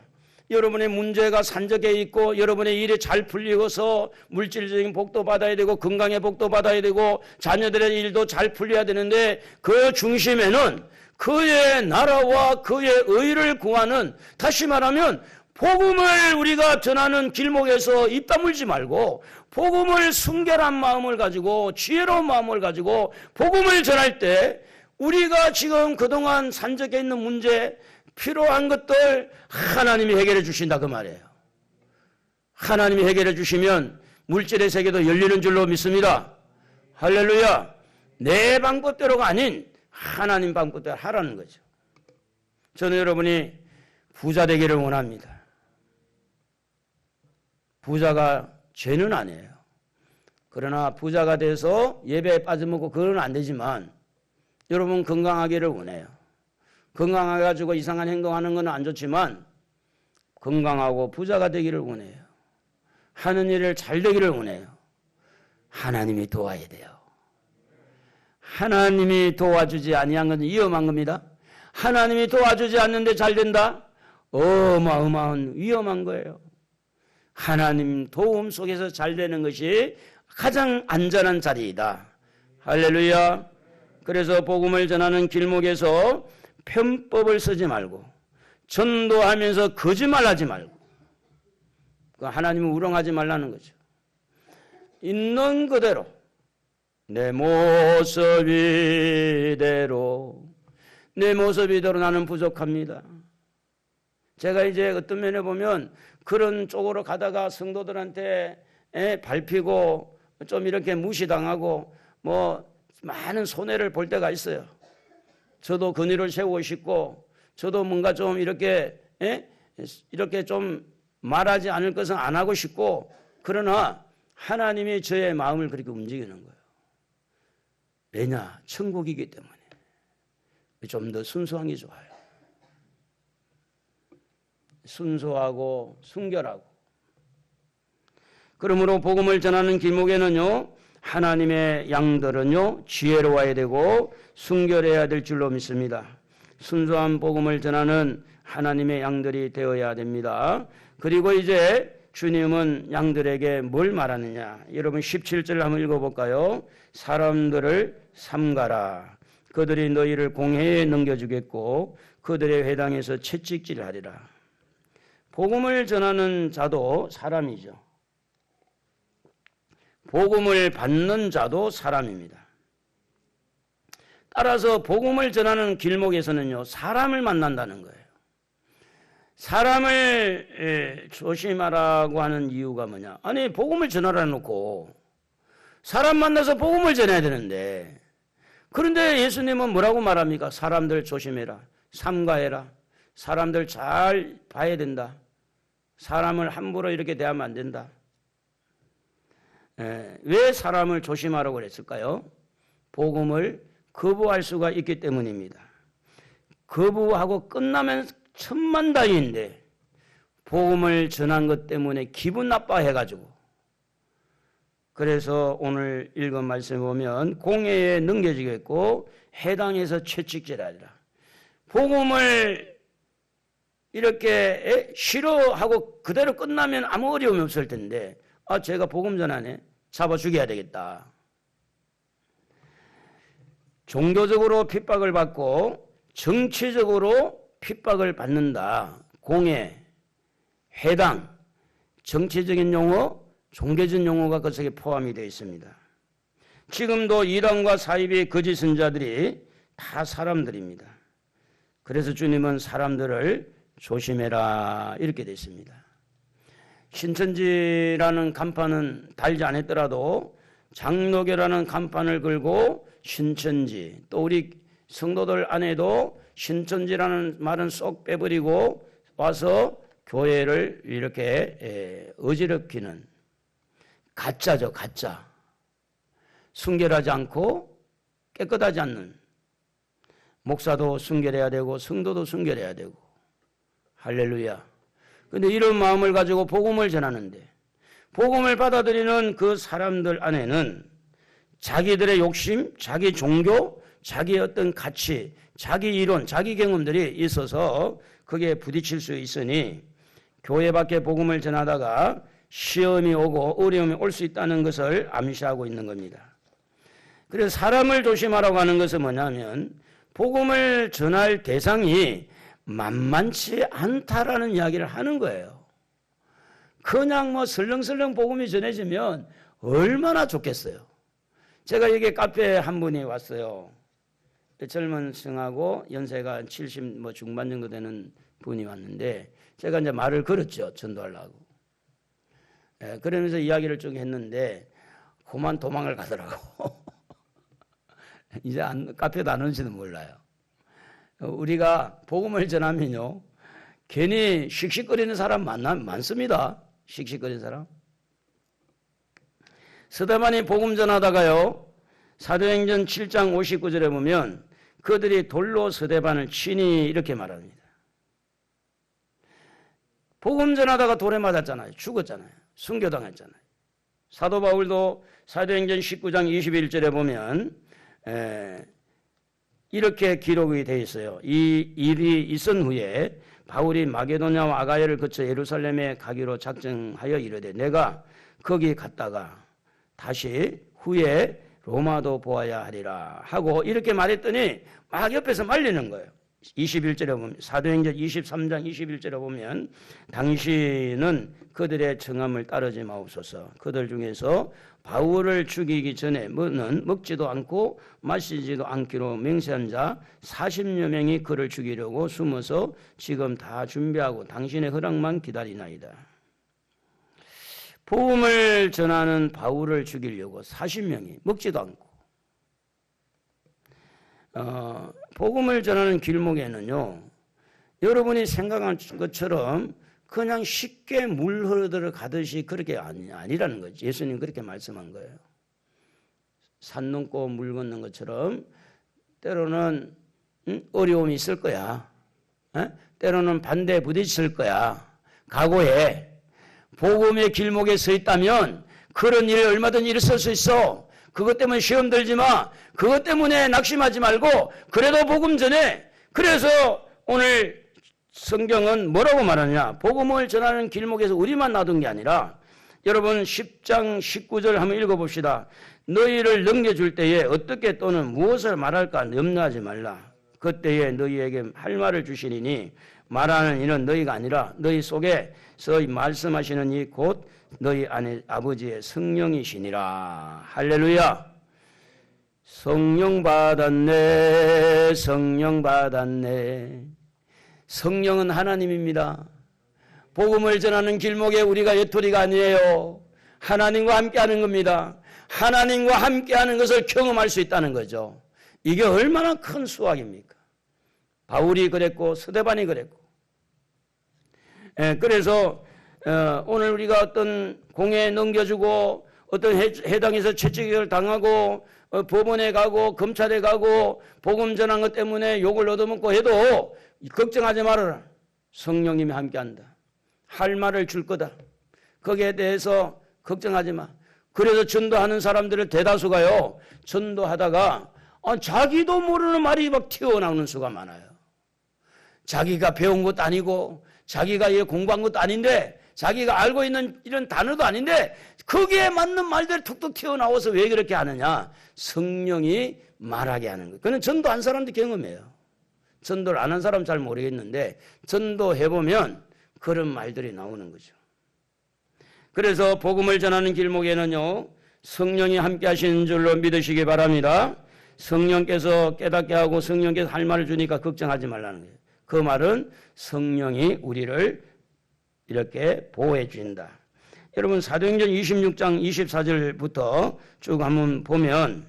여러분의 문제가 산적해 있고 여러분의 일이 잘 풀리고서 물질적인 복도 받아야 되고 건강의 복도 받아야 되고 자녀들의 일도 잘 풀려야 되는데 그 중심에는 그의 나라와 그의 의를 구하는, 다시 말하면 복음을 우리가 전하는 길목에서 입 다물지 말고 복음을 순결한 마음을 가지고 지혜로운 마음을 가지고 복음을 전할 때 우리가 지금 그동안 산적해 있는 문제, 필요한 것들 하나님이 해결해 주신다 그 말이에요. 하나님이 해결해 주시면 물질의 세계도 열리는 줄로 믿습니다. 할렐루야. 내 방법대로가 아닌 하나님 방법대로 하라는 거죠. 저는 여러분이 부자 되기를 원합니다. 부자가 죄는 아니에요. 그러나 부자가 돼서 예배에 빠져먹고 그건 안 되지만 여러분 건강하기를 원해요. 건강해가지고 이상한 행동하는 건 안 좋지만 건강하고 부자가 되기를 원해요. 하는 일을 잘 되기를 원해요. 하나님이 도와야 돼요. 하나님이 도와주지 아니한 건 위험한 겁니다. 하나님이 도와주지 않는데 잘 된다? 어마어마한 위험한 거예요. 하나님 도움 속에서 잘 되는 것이 가장 안전한 자리이다. 할렐루야. 그래서 복음을 전하는 길목에서 편법을 쓰지 말고 전도하면서 거짓말하지 말고 하나님을 우롱하지 말라는 거죠. 있는 그대로 내 모습 이대로 나는 부족합니다. 제가 이제 어떤 면에 보면 그런 쪽으로 가다가 성도들한테 밟히고 좀 이렇게 무시당하고 뭐 많은 손해를 볼 때가 있어요. 저도 근위를 세우고 싶고 저도 뭔가 좀 이렇게 좀 말하지 않을 것은 안 하고 싶고, 그러나 하나님이 저의 마음을 그렇게 움직이는 거예요. 왜냐? 천국이기 때문에. 좀 더 순수한 게 좋아요. 순수하고 순결하고. 그러므로 복음을 전하는 길목에는요, 하나님의 양들은요 지혜로워야 되고 순결해야 될 줄로 믿습니다. 순수한 복음을 전하는 하나님의 양들이 되어야 됩니다. 그리고 이제 주님은 양들에게 뭘 말하느냐? 여러분 17절 한번 읽어볼까요? 사람들을 삼가라. 그들이 너희를 공회에 넘겨주겠고 그들의 회당에서 채찍질하리라. 복음을 전하는 자도 사람이죠. 복음을 받는 자도 사람입니다. 따라서 복음을 전하는 길목에서는요, 사람을 만난다는 거예요. 사람을 조심하라고 하는 이유가 뭐냐? 아니, 복음을 전하라 놓고 사람 만나서 복음을 전해야 되는데, 그런데 예수님은 뭐라고 말합니까? 사람들 조심해라. 삼가해라. 사람들 잘 봐야 된다. 사람을 함부로 이렇게 대하면 안 된다. 왜 사람을 조심하라고 그랬을까요? 복음을 거부할 수가 있기 때문입니다. 거부하고 끝나면 천만다행인데 복음을 전한 것 때문에 기분 나빠해가지고, 그래서 오늘 읽은 말씀에 보면 공회에 넘겨지겠고 해당에서 채찍질하리라. 복음을 이렇게 싫어하고 그대로 끝나면 아무 어려움이 없을 텐데, 제가 복음 전하네, 잡아 죽여야 되겠다. 종교적으로 핍박을 받고 정치적으로 핍박을 받는다. 공회, 회당, 정치적인 용어, 종교적 용어가 그 속에 포함이 되어 있습니다. 지금도 이단과 사이비의 거짓 선자들이 다 사람들입니다. 그래서 주님은 사람들을 조심해라 이렇게 되어 있습니다. 신천지라는 간판은 달지 않았더라도 장로교라는 간판을 걸고 신천지, 또 우리 성도들 안에도 신천지라는 말은 쏙 빼버리고 와서 교회를 이렇게 어지럽히는 가짜죠, 가짜. 순결하지 않고 깨끗하지 않는, 목사도 순결해야 되고 성도도 순결해야 되고, 할렐루야. 근데 이런 마음을 가지고 복음을 전하는데, 복음을 받아들이는 그 사람들 안에는 자기들의 욕심, 자기 종교, 자기 어떤 가치, 자기 이론, 자기 경험들이 있어서 그게 부딪힐 수 있으니 교회 밖에 복음을 전하다가 시험이 오고 어려움이 올 수 있다는 것을 암시하고 있는 겁니다. 그래서 사람을 조심하라고 하는 것은 뭐냐면 복음을 전할 대상이 만만치 않다라는 이야기를 하는 거예요. 그냥 뭐 설렁설렁 복음이 전해지면 얼마나 좋겠어요. 제가 여기 카페에 한 분이 왔어요. 젊은 승하고 연세가 70 중반 정도 되는 분이 왔는데 제가 이제 말을 걸었죠. 전도하려고. 그러면서 이야기를 쭉 했는데 그만 도망을 가더라고. 이제 카페도 안 오는지도 몰라요. 우리가 복음을 전하면요, 괜히 씩씩거리는 사람 많습니다. 씩씩거리는 사람. 스데반이 복음 전하다가요, 사도행전 7장 59절에 보면 그들이 돌로 스데반을 치니 이렇게 말합니다. 복음 전하다가 돌에 맞았잖아요. 죽었잖아요. 순교당했잖아요. 사도 바울도 사도행전 19장 21절에 보면 이렇게 기록이 되어 있어요. 이 일이 있은 후에 바울이 마게도냐와 아가야를 거쳐 예루살렘에 가기로 작정하여 이르되 내가 거기 갔다가 다시 후에 로마도 보아야 하리라 하고 이렇게 말했더니 막 옆에서 말리는 거예요. 21절에 보면, 사도행전 23장 21절에 보면 당신은 그들의 청함을 따르지 마옵소서. 그들 중에서 바울을 죽이기 전에 먹지도 않고 마시지도 않기로 맹세한 자 40여 명이 그를 죽이려고 숨어서 지금 다 준비하고 당신의 허락만 기다리나이다. 복음을 전하는 바울을 죽이려고 40명이 먹지도 않고, 복음을 전하는 길목에는요, 여러분이 생각한 것처럼 그냥 쉽게 물 흘러가듯이 그렇게 아니라는 거죠. 예수님 그렇게 말씀한 거예요. 산 넘고 물 걷는 것처럼 때로는 어려움이 있을 거야. 때로는 반대에 부딪힐 거야. 각오해. 복음의 길목에 서 있다면 그런 일이 얼마든지 일어설 수 있어. 그것 때문에 시험 들지 마. 그것 때문에 낙심하지 말고 그래도 복음 전해. 그래서 오늘 성경은 뭐라고 말하냐. 복음을 전하는 길목에서 우리만 놔둔 게 아니라, 여러분 10장 19절 한번 읽어봅시다. 너희를 넘겨줄 때에 어떻게 또는 무엇을 말할까 염려하지 말라. 그때에 너희에게 할 말을 주시리니 말하는 이는 너희가 아니라 너희 속에서 말씀하시는 이 곧 너희 안에 아버지의 성령이시니라. 할렐루야. 성령 받았네. 성령 받았네. 성령은 하나님입니다. 복음을 전하는 길목에 우리가 외톨이가 아니에요. 하나님과 함께하는 겁니다. 하나님과 함께하는 것을 경험할 수 있다는 거죠. 이게 얼마나 큰 수확입니까? 바울이 그랬고 스데반이 그랬고. 그래서 오늘 우리가 어떤 공회에 넘겨주고 어떤 해당에서 채찍을 당하고 법원에 가고 검찰에 가고 복음 전한 것 때문에 욕을 얻어먹고 해도 걱정하지 말아라. 성령님이 함께한다. 할 말을 줄 거다. 거기에 대해서 걱정하지 마. 그래서 전도하는 사람들을 대다수가요. 전도하다가 자기도 모르는 말이 막 튀어나오는 수가 많아요. 자기가 배운 것도 아니고 자기가 공부한 것도 아닌데 자기가 알고 있는 이런 단어도 아닌데 거기에 맞는 말들이 툭툭 튀어나와서 왜 그렇게 하느냐. 성령이 말하게 하는 거예요. 그건 전도한 사람도 경험해요. 전도를 안 한 사람 잘 모르겠는데 전도해보면 그런 말들이 나오는 거죠. 그래서 복음을 전하는 길목에는요. 성령이 함께 하시는 줄로 믿으시기 바랍니다. 성령께서 깨닫게 하고 성령께서 할 말을 주니까 걱정하지 말라는 거예요. 그 말은 성령이 우리를 이렇게 보호해 주신다. 여러분 사도행전 26장 24절부터 쭉 한번 보면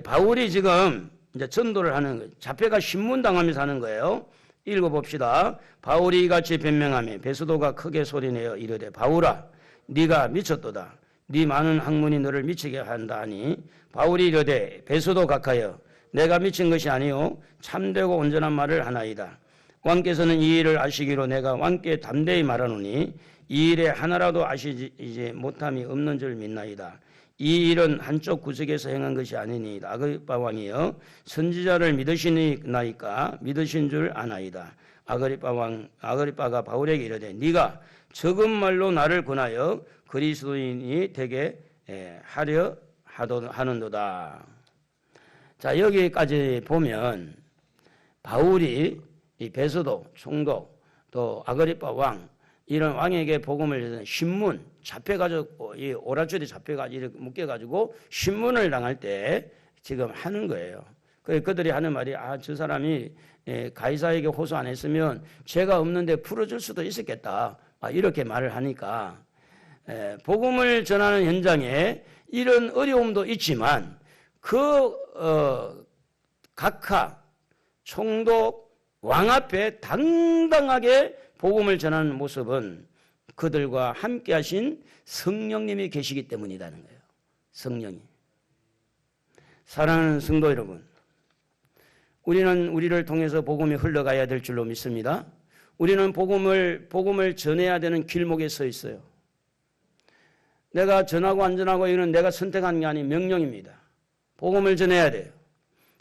바울이 지금 이제 전도를 하는 거예요. 잡혀가 신문당하면서 하는 거예요. 읽어봅시다. 바울이 이같이 변명하며 베스도가 크게 소리내어 이르되 바울아 네가 미쳤도다. 네 많은 학문이 너를 미치게 한다 하니 바울이 이르되 베스도 각하여 내가 미친 것이 아니요 참되고 온전한 말을 하나이다. 왕께서는 이 일을 아시기로 내가 왕께 담대히 말하노니 이 일에 하나라도 아시지 못함이 없는 줄 믿나이다. 이 일은 한쪽 구석에서 행한 것이 아니니 아그리빠 왕이여 선지자를 믿으시나이까 믿으신 줄 아나이다. 아그리빠가 바울에게 이르되 네가 적은 말로 나를 권하여 그리스도인이 되게 하려 하는도다. 자 여기까지 보면 바울이 이 베스도 총독 또 아그리빠 왕 이런 왕에게 복음을 신문 잡혀가지고 이 오라줄이 잡혀가지고 이렇게 묶여가지고 신문을 당할 때 지금 하는 거예요. 그들이 하는 말이 저 사람이 가이사에게 호소 안 했으면 죄가 없는데 풀어줄 수도 있었겠다. 이렇게 말을 하니까 복음을 전하는 현장에 이런 어려움도 있지만 각하 총독 왕 앞에 당당하게 복음을 전하는 모습은 그들과 함께 하신 성령님이 계시기 때문이라는 거예요. 성령이. 사랑하는 성도 여러분, 우리는 우리를 통해서 복음이 흘러가야 될 줄로 믿습니다. 우리는 복음을 전해야 되는 길목에 서 있어요. 내가 전하고 안 전하고 이거는 내가 선택한 게 아닌 명령입니다. 복음을 전해야 돼요.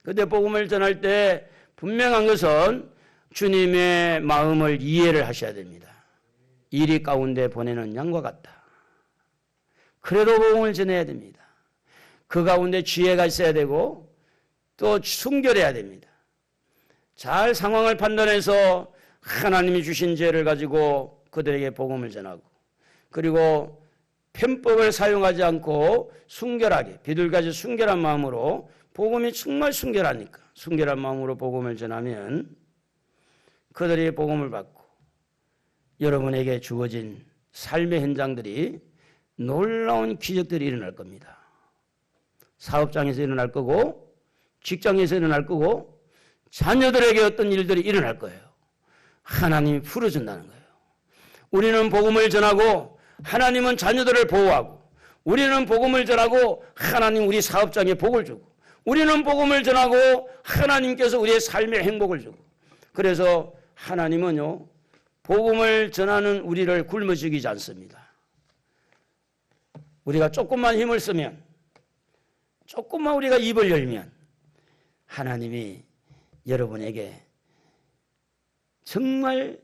그런데 복음을 전할 때 분명한 것은 주님의 마음을 이해를 하셔야 됩니다. 이리 가운데 보내는 양과 같다. 그래도 복음을 전해야 됩니다. 그 가운데 지혜가 있어야 되고 또 순결해야 됩니다. 잘 상황을 판단해서 하나님이 주신 지혜를 가지고 그들에게 복음을 전하고 그리고 편법을 사용하지 않고 순결하게 비둘기같이 순결한 마음으로 복음이 정말 순결하니까 순결한 마음으로 복음을 전하면 그들이 복음을 받고 여러분에게 주어진 삶의 현장들이 놀라운 기적들이 일어날 겁니다. 사업장에서 일어날 거고 직장에서 일어날 거고 자녀들에게 어떤 일들이 일어날 거예요. 하나님이 풀어준다는 거예요. 우리는 복음을 전하고 하나님은 자녀들을 보호하고 우리는 복음을 전하고 하나님 우리 사업장에 복을 주고 우리는 복음을 전하고 하나님께서 우리의 삶에 행복을 주고 그래서 하나님은요 복음을 전하는 우리를 굶어 죽이지 않습니다. 우리가 조금만 힘을 쓰면 조금만 우리가 입을 열면 하나님이 여러분에게 정말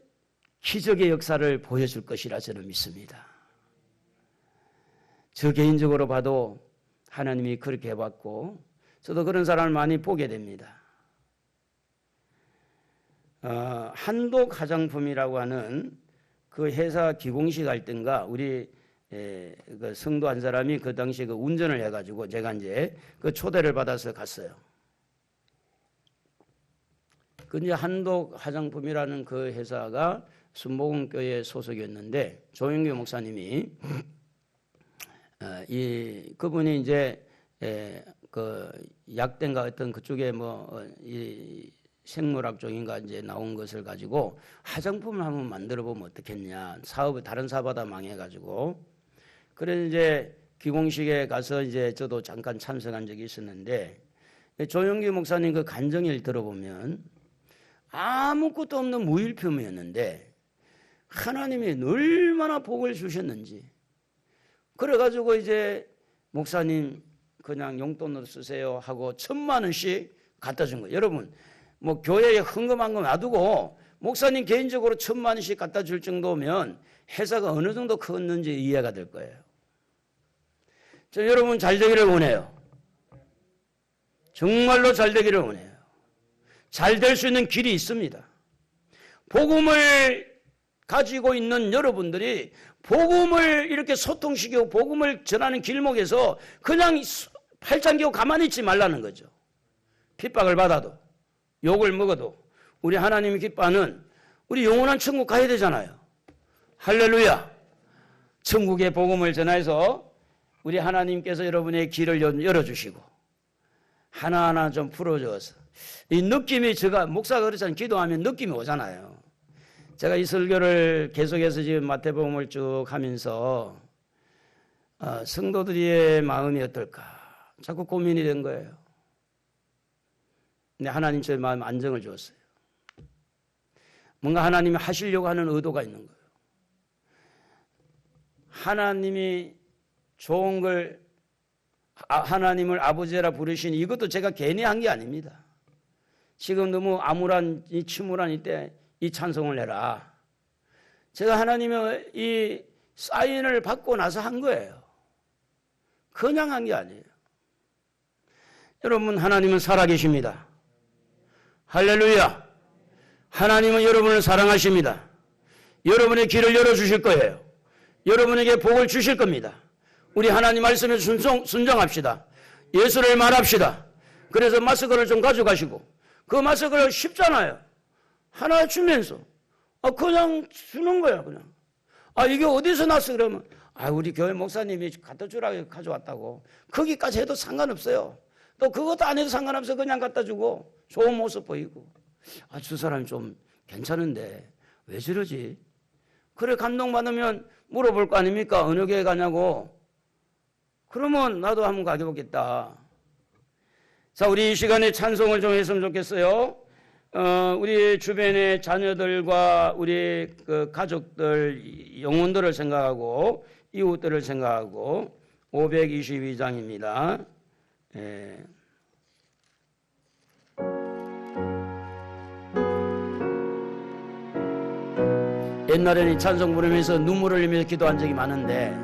기적의 역사를 보여줄 것이라 저는 믿습니다. 저 개인적으로 봐도 하나님이 그렇게 해봤고 저도 그런 사람을 많이 보게 됩니다. 한독 화장품이라고 하는 그 회사 기공식 할 땐가 우리 그 성도 한 사람이 그 당시 그 운전을 해가지고 제가 이제 그 초대를 받아서 갔어요. 그 이제 한독 화장품이라는 그 회사가 순복음교회 소속이었는데 조영규 목사님이 그분이 이제 그 약대인가 어떤 그쪽에 이 생물학 쪽인가 이제 나온 것을 가지고 화장품을 한번 만들어 보면 어떻겠냐. 다른 사업하다 망해가지고. 그래서 이제 기공식에 가서 이제 저도 잠깐 참석한 적이 있었는데 조영규 목사님 그 간증을 들어보면 아무것도 없는 무일품이었는데 하나님이 얼마나 복을 주셨는지. 그래가지고 이제 목사님 그냥 용돈으로 쓰세요 하고 1,000만 원씩 갖다 준 거예요. 여러분 뭐 교회에 헌금한 거 놔두고 목사님 개인적으로 1,000만 원씩 갖다 줄 정도면 회사가 어느 정도 컸는지 이해가 될 거예요. 저 여러분 잘 되기를 원해요. 정말로 잘 되기를 원해요. 잘 될 수 있는 길이 있습니다. 복음을 가지고 있는 여러분들이 복음을 이렇게 소통시키고 복음을 전하는 길목에서 그냥 팔짱 끼고 가만히 있지 말라는 거죠. 핍박을 받아도 욕을 먹어도 우리 하나님이 기뻐하는 우리 영원한 천국 가야 되잖아요. 할렐루야. 천국의 복음을 전해서 우리 하나님께서 여러분의 길을 열어주시고 하나하나 좀 풀어줘서 이 느낌이 제가 목사가 그렇잖아요. 기도하면 느낌이 오잖아요. 제가 이 설교를 계속해서 지금 마태복음을 쭉 하면서 성도들의 마음이 어떨까 자꾸 고민이 된 거예요. 근데 하나님 제 마음 안정을 주었어요. 뭔가 하나님이 하시려고 하는 의도가 있는 거예요. 하나님이 좋은 걸 하나님을 아버지라 부르시니 이것도 제가 괜히 한 게 아닙니다. 지금 너무 암울한 이 침울한 이때 이 찬송을 해라. 제가 하나님의 이 사인을 받고 나서 한 거예요. 그냥 한 게 아니에요. 여러분 하나님은 살아계십니다. 할렐루야. 하나님은 여러분을 사랑하십니다. 여러분의 길을 열어주실 거예요. 여러분에게 복을 주실 겁니다. 우리 하나님 말씀에 순종합시다. 예수를 말합시다. 그래서 마스크를 좀 가져가시고 그 마스크를 쉽잖아요. 하나 주면서 그냥 주는 거야. 그냥 이게 어디서 났어 그러면 우리 교회 목사님이 갖다 주라고 가져왔다고. 거기까지 해도 상관없어요. 또 그것도 안 해도 상관없어. 그냥 갖다 주고 좋은 모습 보이고 저 사람이 좀 괜찮은데 왜 저러지? 그래 감동받으면 물어볼 거 아닙니까? 어느 교회 가냐고. 그러면 나도 한번 가져보겠다. 자, 우리 이 시간에 찬송을 좀 했으면 좋겠어요. 우리 주변의 자녀들과 우리 그 가족들, 영혼들을 생각하고 이웃들을 생각하고 522장입니다. 옛날에는 이 찬송 부르면서 눈물을 흘리면서 기도한 적이 많은데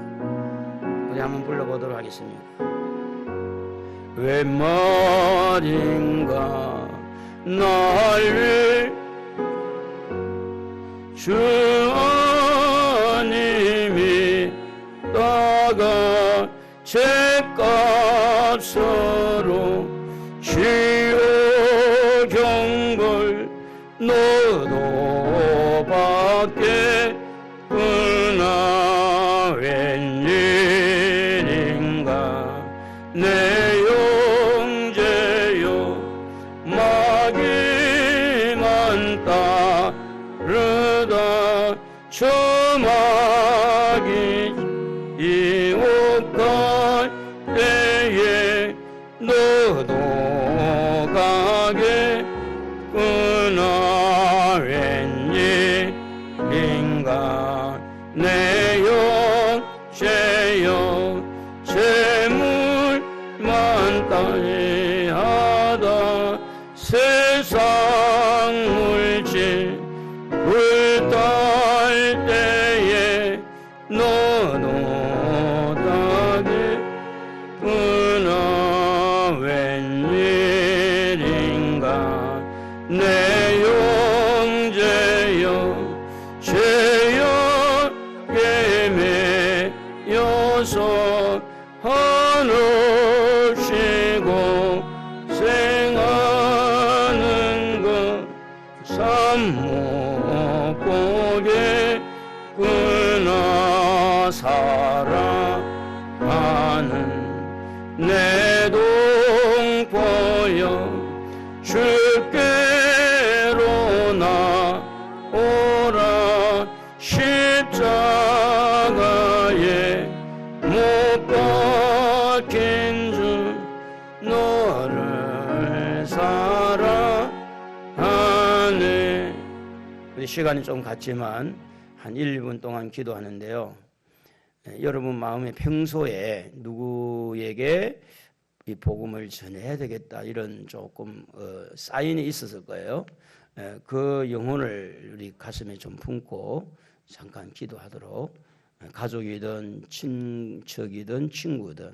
우리 한번 불러보도록 하겠습니다. 왜 말인가 나를 주님이 따가 죄값으로 시오 경벌 너도 받겠구나. 웬일인가 내 형제여 마귀만 따르다 저마귀 이웃갈 때에 너도 가겠구나. 웬일인가 내 형제여 재물만 따위하다 세상 물질 불탈 때에 너도 다겠구나. 웬일인가 내 못 보겠구나. 사랑하는 내 동포여 주께로 나오라. 십자가에 못 박힌 주 너를 사랑하네. 우리 시간이 좀 갔지만 한 1, 2분 동안 기도하는데요. 여러분 마음에 평소에 누구에게 이 복음을 전해야 되겠다 이런 조금 사인이 있었을 거예요. 그 영혼을 우리 가슴에 좀 품고 잠깐 기도하도록. 가족이든 친척이든 친구든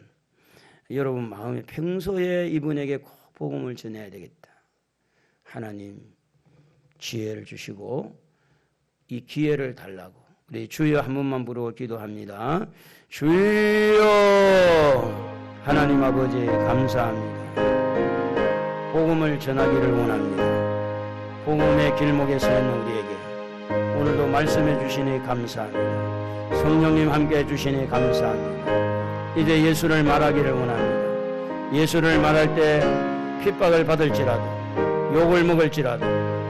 여러분 마음에 평소에 이분에게 꼭 복음을 전해야 되겠다. 하나님 지혜를 주시고 이 기회를 달라고 우리 주여 한 번만 부르고 기도합니다. 주여. 하나님 아버지 감사합니다. 복음을 전하기를 원합니다. 복음의 길목에 서 있는 우리에게 오늘도 말씀해 주시니 감사합니다. 성령님 함께 해 주시니 감사합니다. 이제 예수를 말하기를 원합니다. 예수를 말할 때 핍박을 받을지라도 욕을 먹을지라도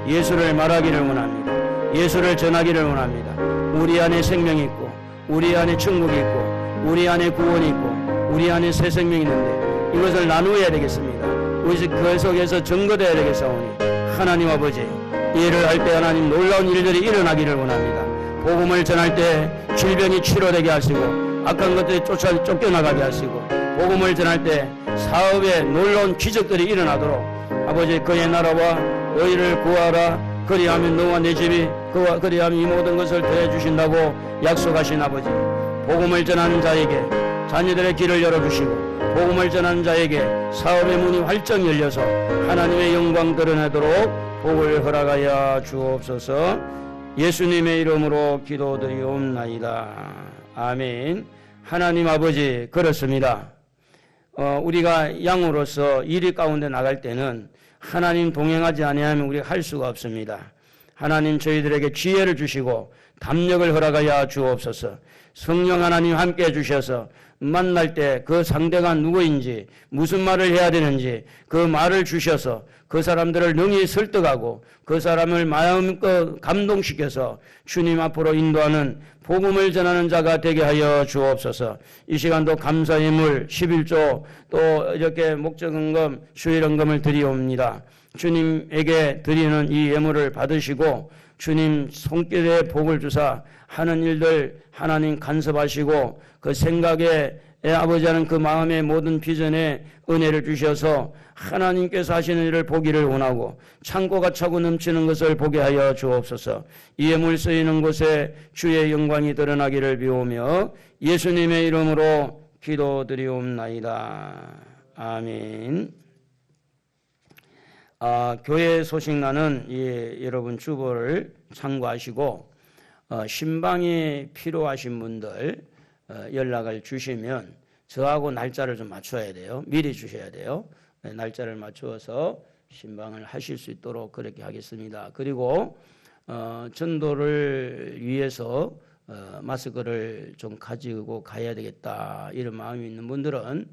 예수를 말하기를 원합니다. 예수를 전하기를 원합니다. 우리 안에 생명이 있고 우리 안에 천국이 있고 우리 안에 구원이 있고 우리 안에 새 생명이 있는데 이것을 나누어야 되겠습니다. 우리 그 속에서 증거되어야 되겠사오니 하나님 아버지 이해를 할 때 하나님 놀라운 일들이 일어나기를 원합니다. 복음을 전할 때 질병이 치료되게 하시고 악한 것들이 쫓겨나가게 하시고 복음을 전할 때 사업에 놀라운 기적들이 일어나도록 아버지 그의 나라와 의를 구하라. 그리하면 너와 내 집이 그리하면 이 모든 것을 더해 주신다고 약속하신 아버지 복음을 전하는 자에게 자녀들의 길을 열어주시고 복음을 전하는 자에게 사업의 문이 활짝 열려서 하나님의 영광 드러내도록 복을 허락하여 주옵소서. 예수님의 이름으로 기도드리옵나이다. 아멘. 하나님 아버지 그렇습니다. 우리가 양으로서 일 가운데 나갈 때는 하나님 동행하지 아니하면 우리가 할 수가 없습니다. 하나님 저희들에게 지혜를 주시고 담력을 허락하여 주옵소서. 성령 하나님 함께 해주셔서 만날 때 그 상대가 누구인지 무슨 말을 해야 되는지 그 말을 주셔서 그 사람들을 능히 설득하고 그 사람을 마음껏 감동시켜서 주님 앞으로 인도하는 복음을 전하는 자가 되게 하여 주옵소서. 이 시간도 감사의 물 11조 또 이렇게 목적헌금 수일헌금을 드리옵니다. 주님에게 드리는 이 예물을 받으시고 주님 손길에 복을 주사 하는 일들 하나님 간섭하시고 그 생각에 아버지 하는 그 마음의 모든 비전에 은혜를 주셔서 하나님께서 하시는 일을 보기를 원하고 창고가 차고 넘치는 것을 보게 하여 주옵소서. 이 예물 쓰이는 곳에 주의 영광이 드러나기를 비오며 예수님의 이름으로 기도드리옵나이다. 아멘. 교회 소식란은 여러분 주보를 참고하시고 신방이 필요하신 분들 연락을 주시면 저하고 날짜를 좀 맞춰야 돼요. 미리 주셔야 돼요. 날짜를 맞추어서 신방을 하실 수 있도록 그렇게 하겠습니다. 그리고 전도를 위해서 마스크를 좀 가지고 가야 되겠다 이런 마음이 있는 분들은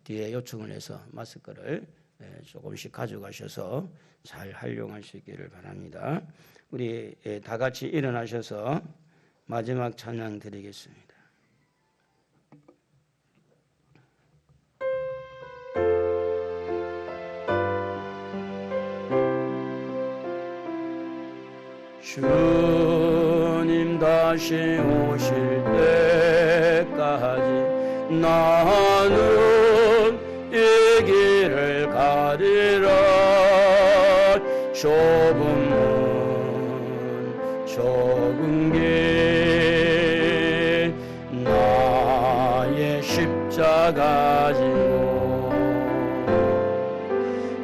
뒤에 요청을 해서 마스크를 조금씩 가져가셔서 잘 활용할 수 있기를 바랍니다. 우리 다 같이 일어나셔서 마지막 찬양 드리겠습니다. 주님 다시 오실 때까지 나는 이 길을 가리라. 좁은 문 좁은 길 나의 십자가 지고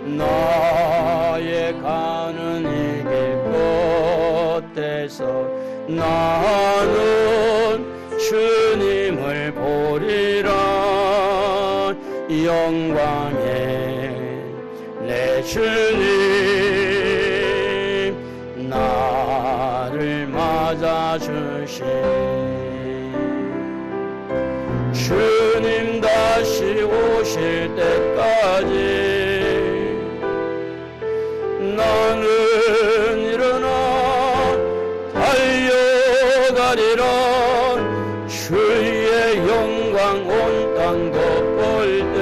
나의 가는 이 길 끝에서 나는 주님을 보리라. 영광의 내 주님 다시 주님 다시 오실 때까지 나는 일어나 달려가리라. 주의 영광 온 땅 덮을 때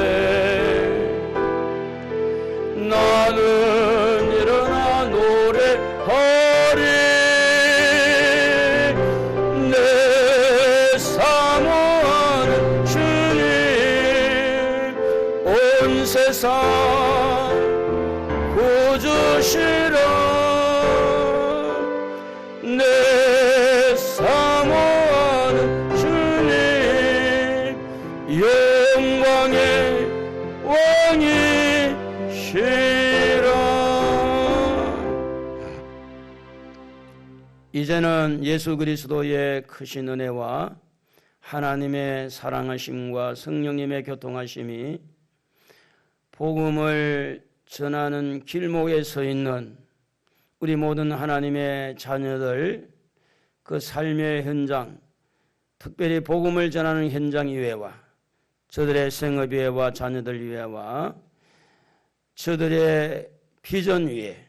나는 일어나 노래하리. 내 사모하는 주님 온 세상 구주시라. 내 사모하는 주님 영광의 왕이시라. 이제는 예수 그리스도의 크신 은혜와 하나님의 사랑하심과 성령님의 교통하심이 복음을 전하는 길목에 서 있는 우리 모든 하나님의 자녀들 그 삶의 현장, 특별히 복음을 전하는 현장 이외와 저들의 생업 이외와 자녀들 이외와 저들의 비전 위에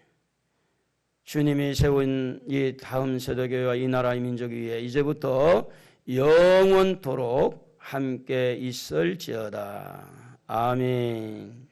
주님이 세운 이 다음 세대교회와 이 나라의 민족 위에 이제부터 영원토록 함께 있을지어다. 아멘.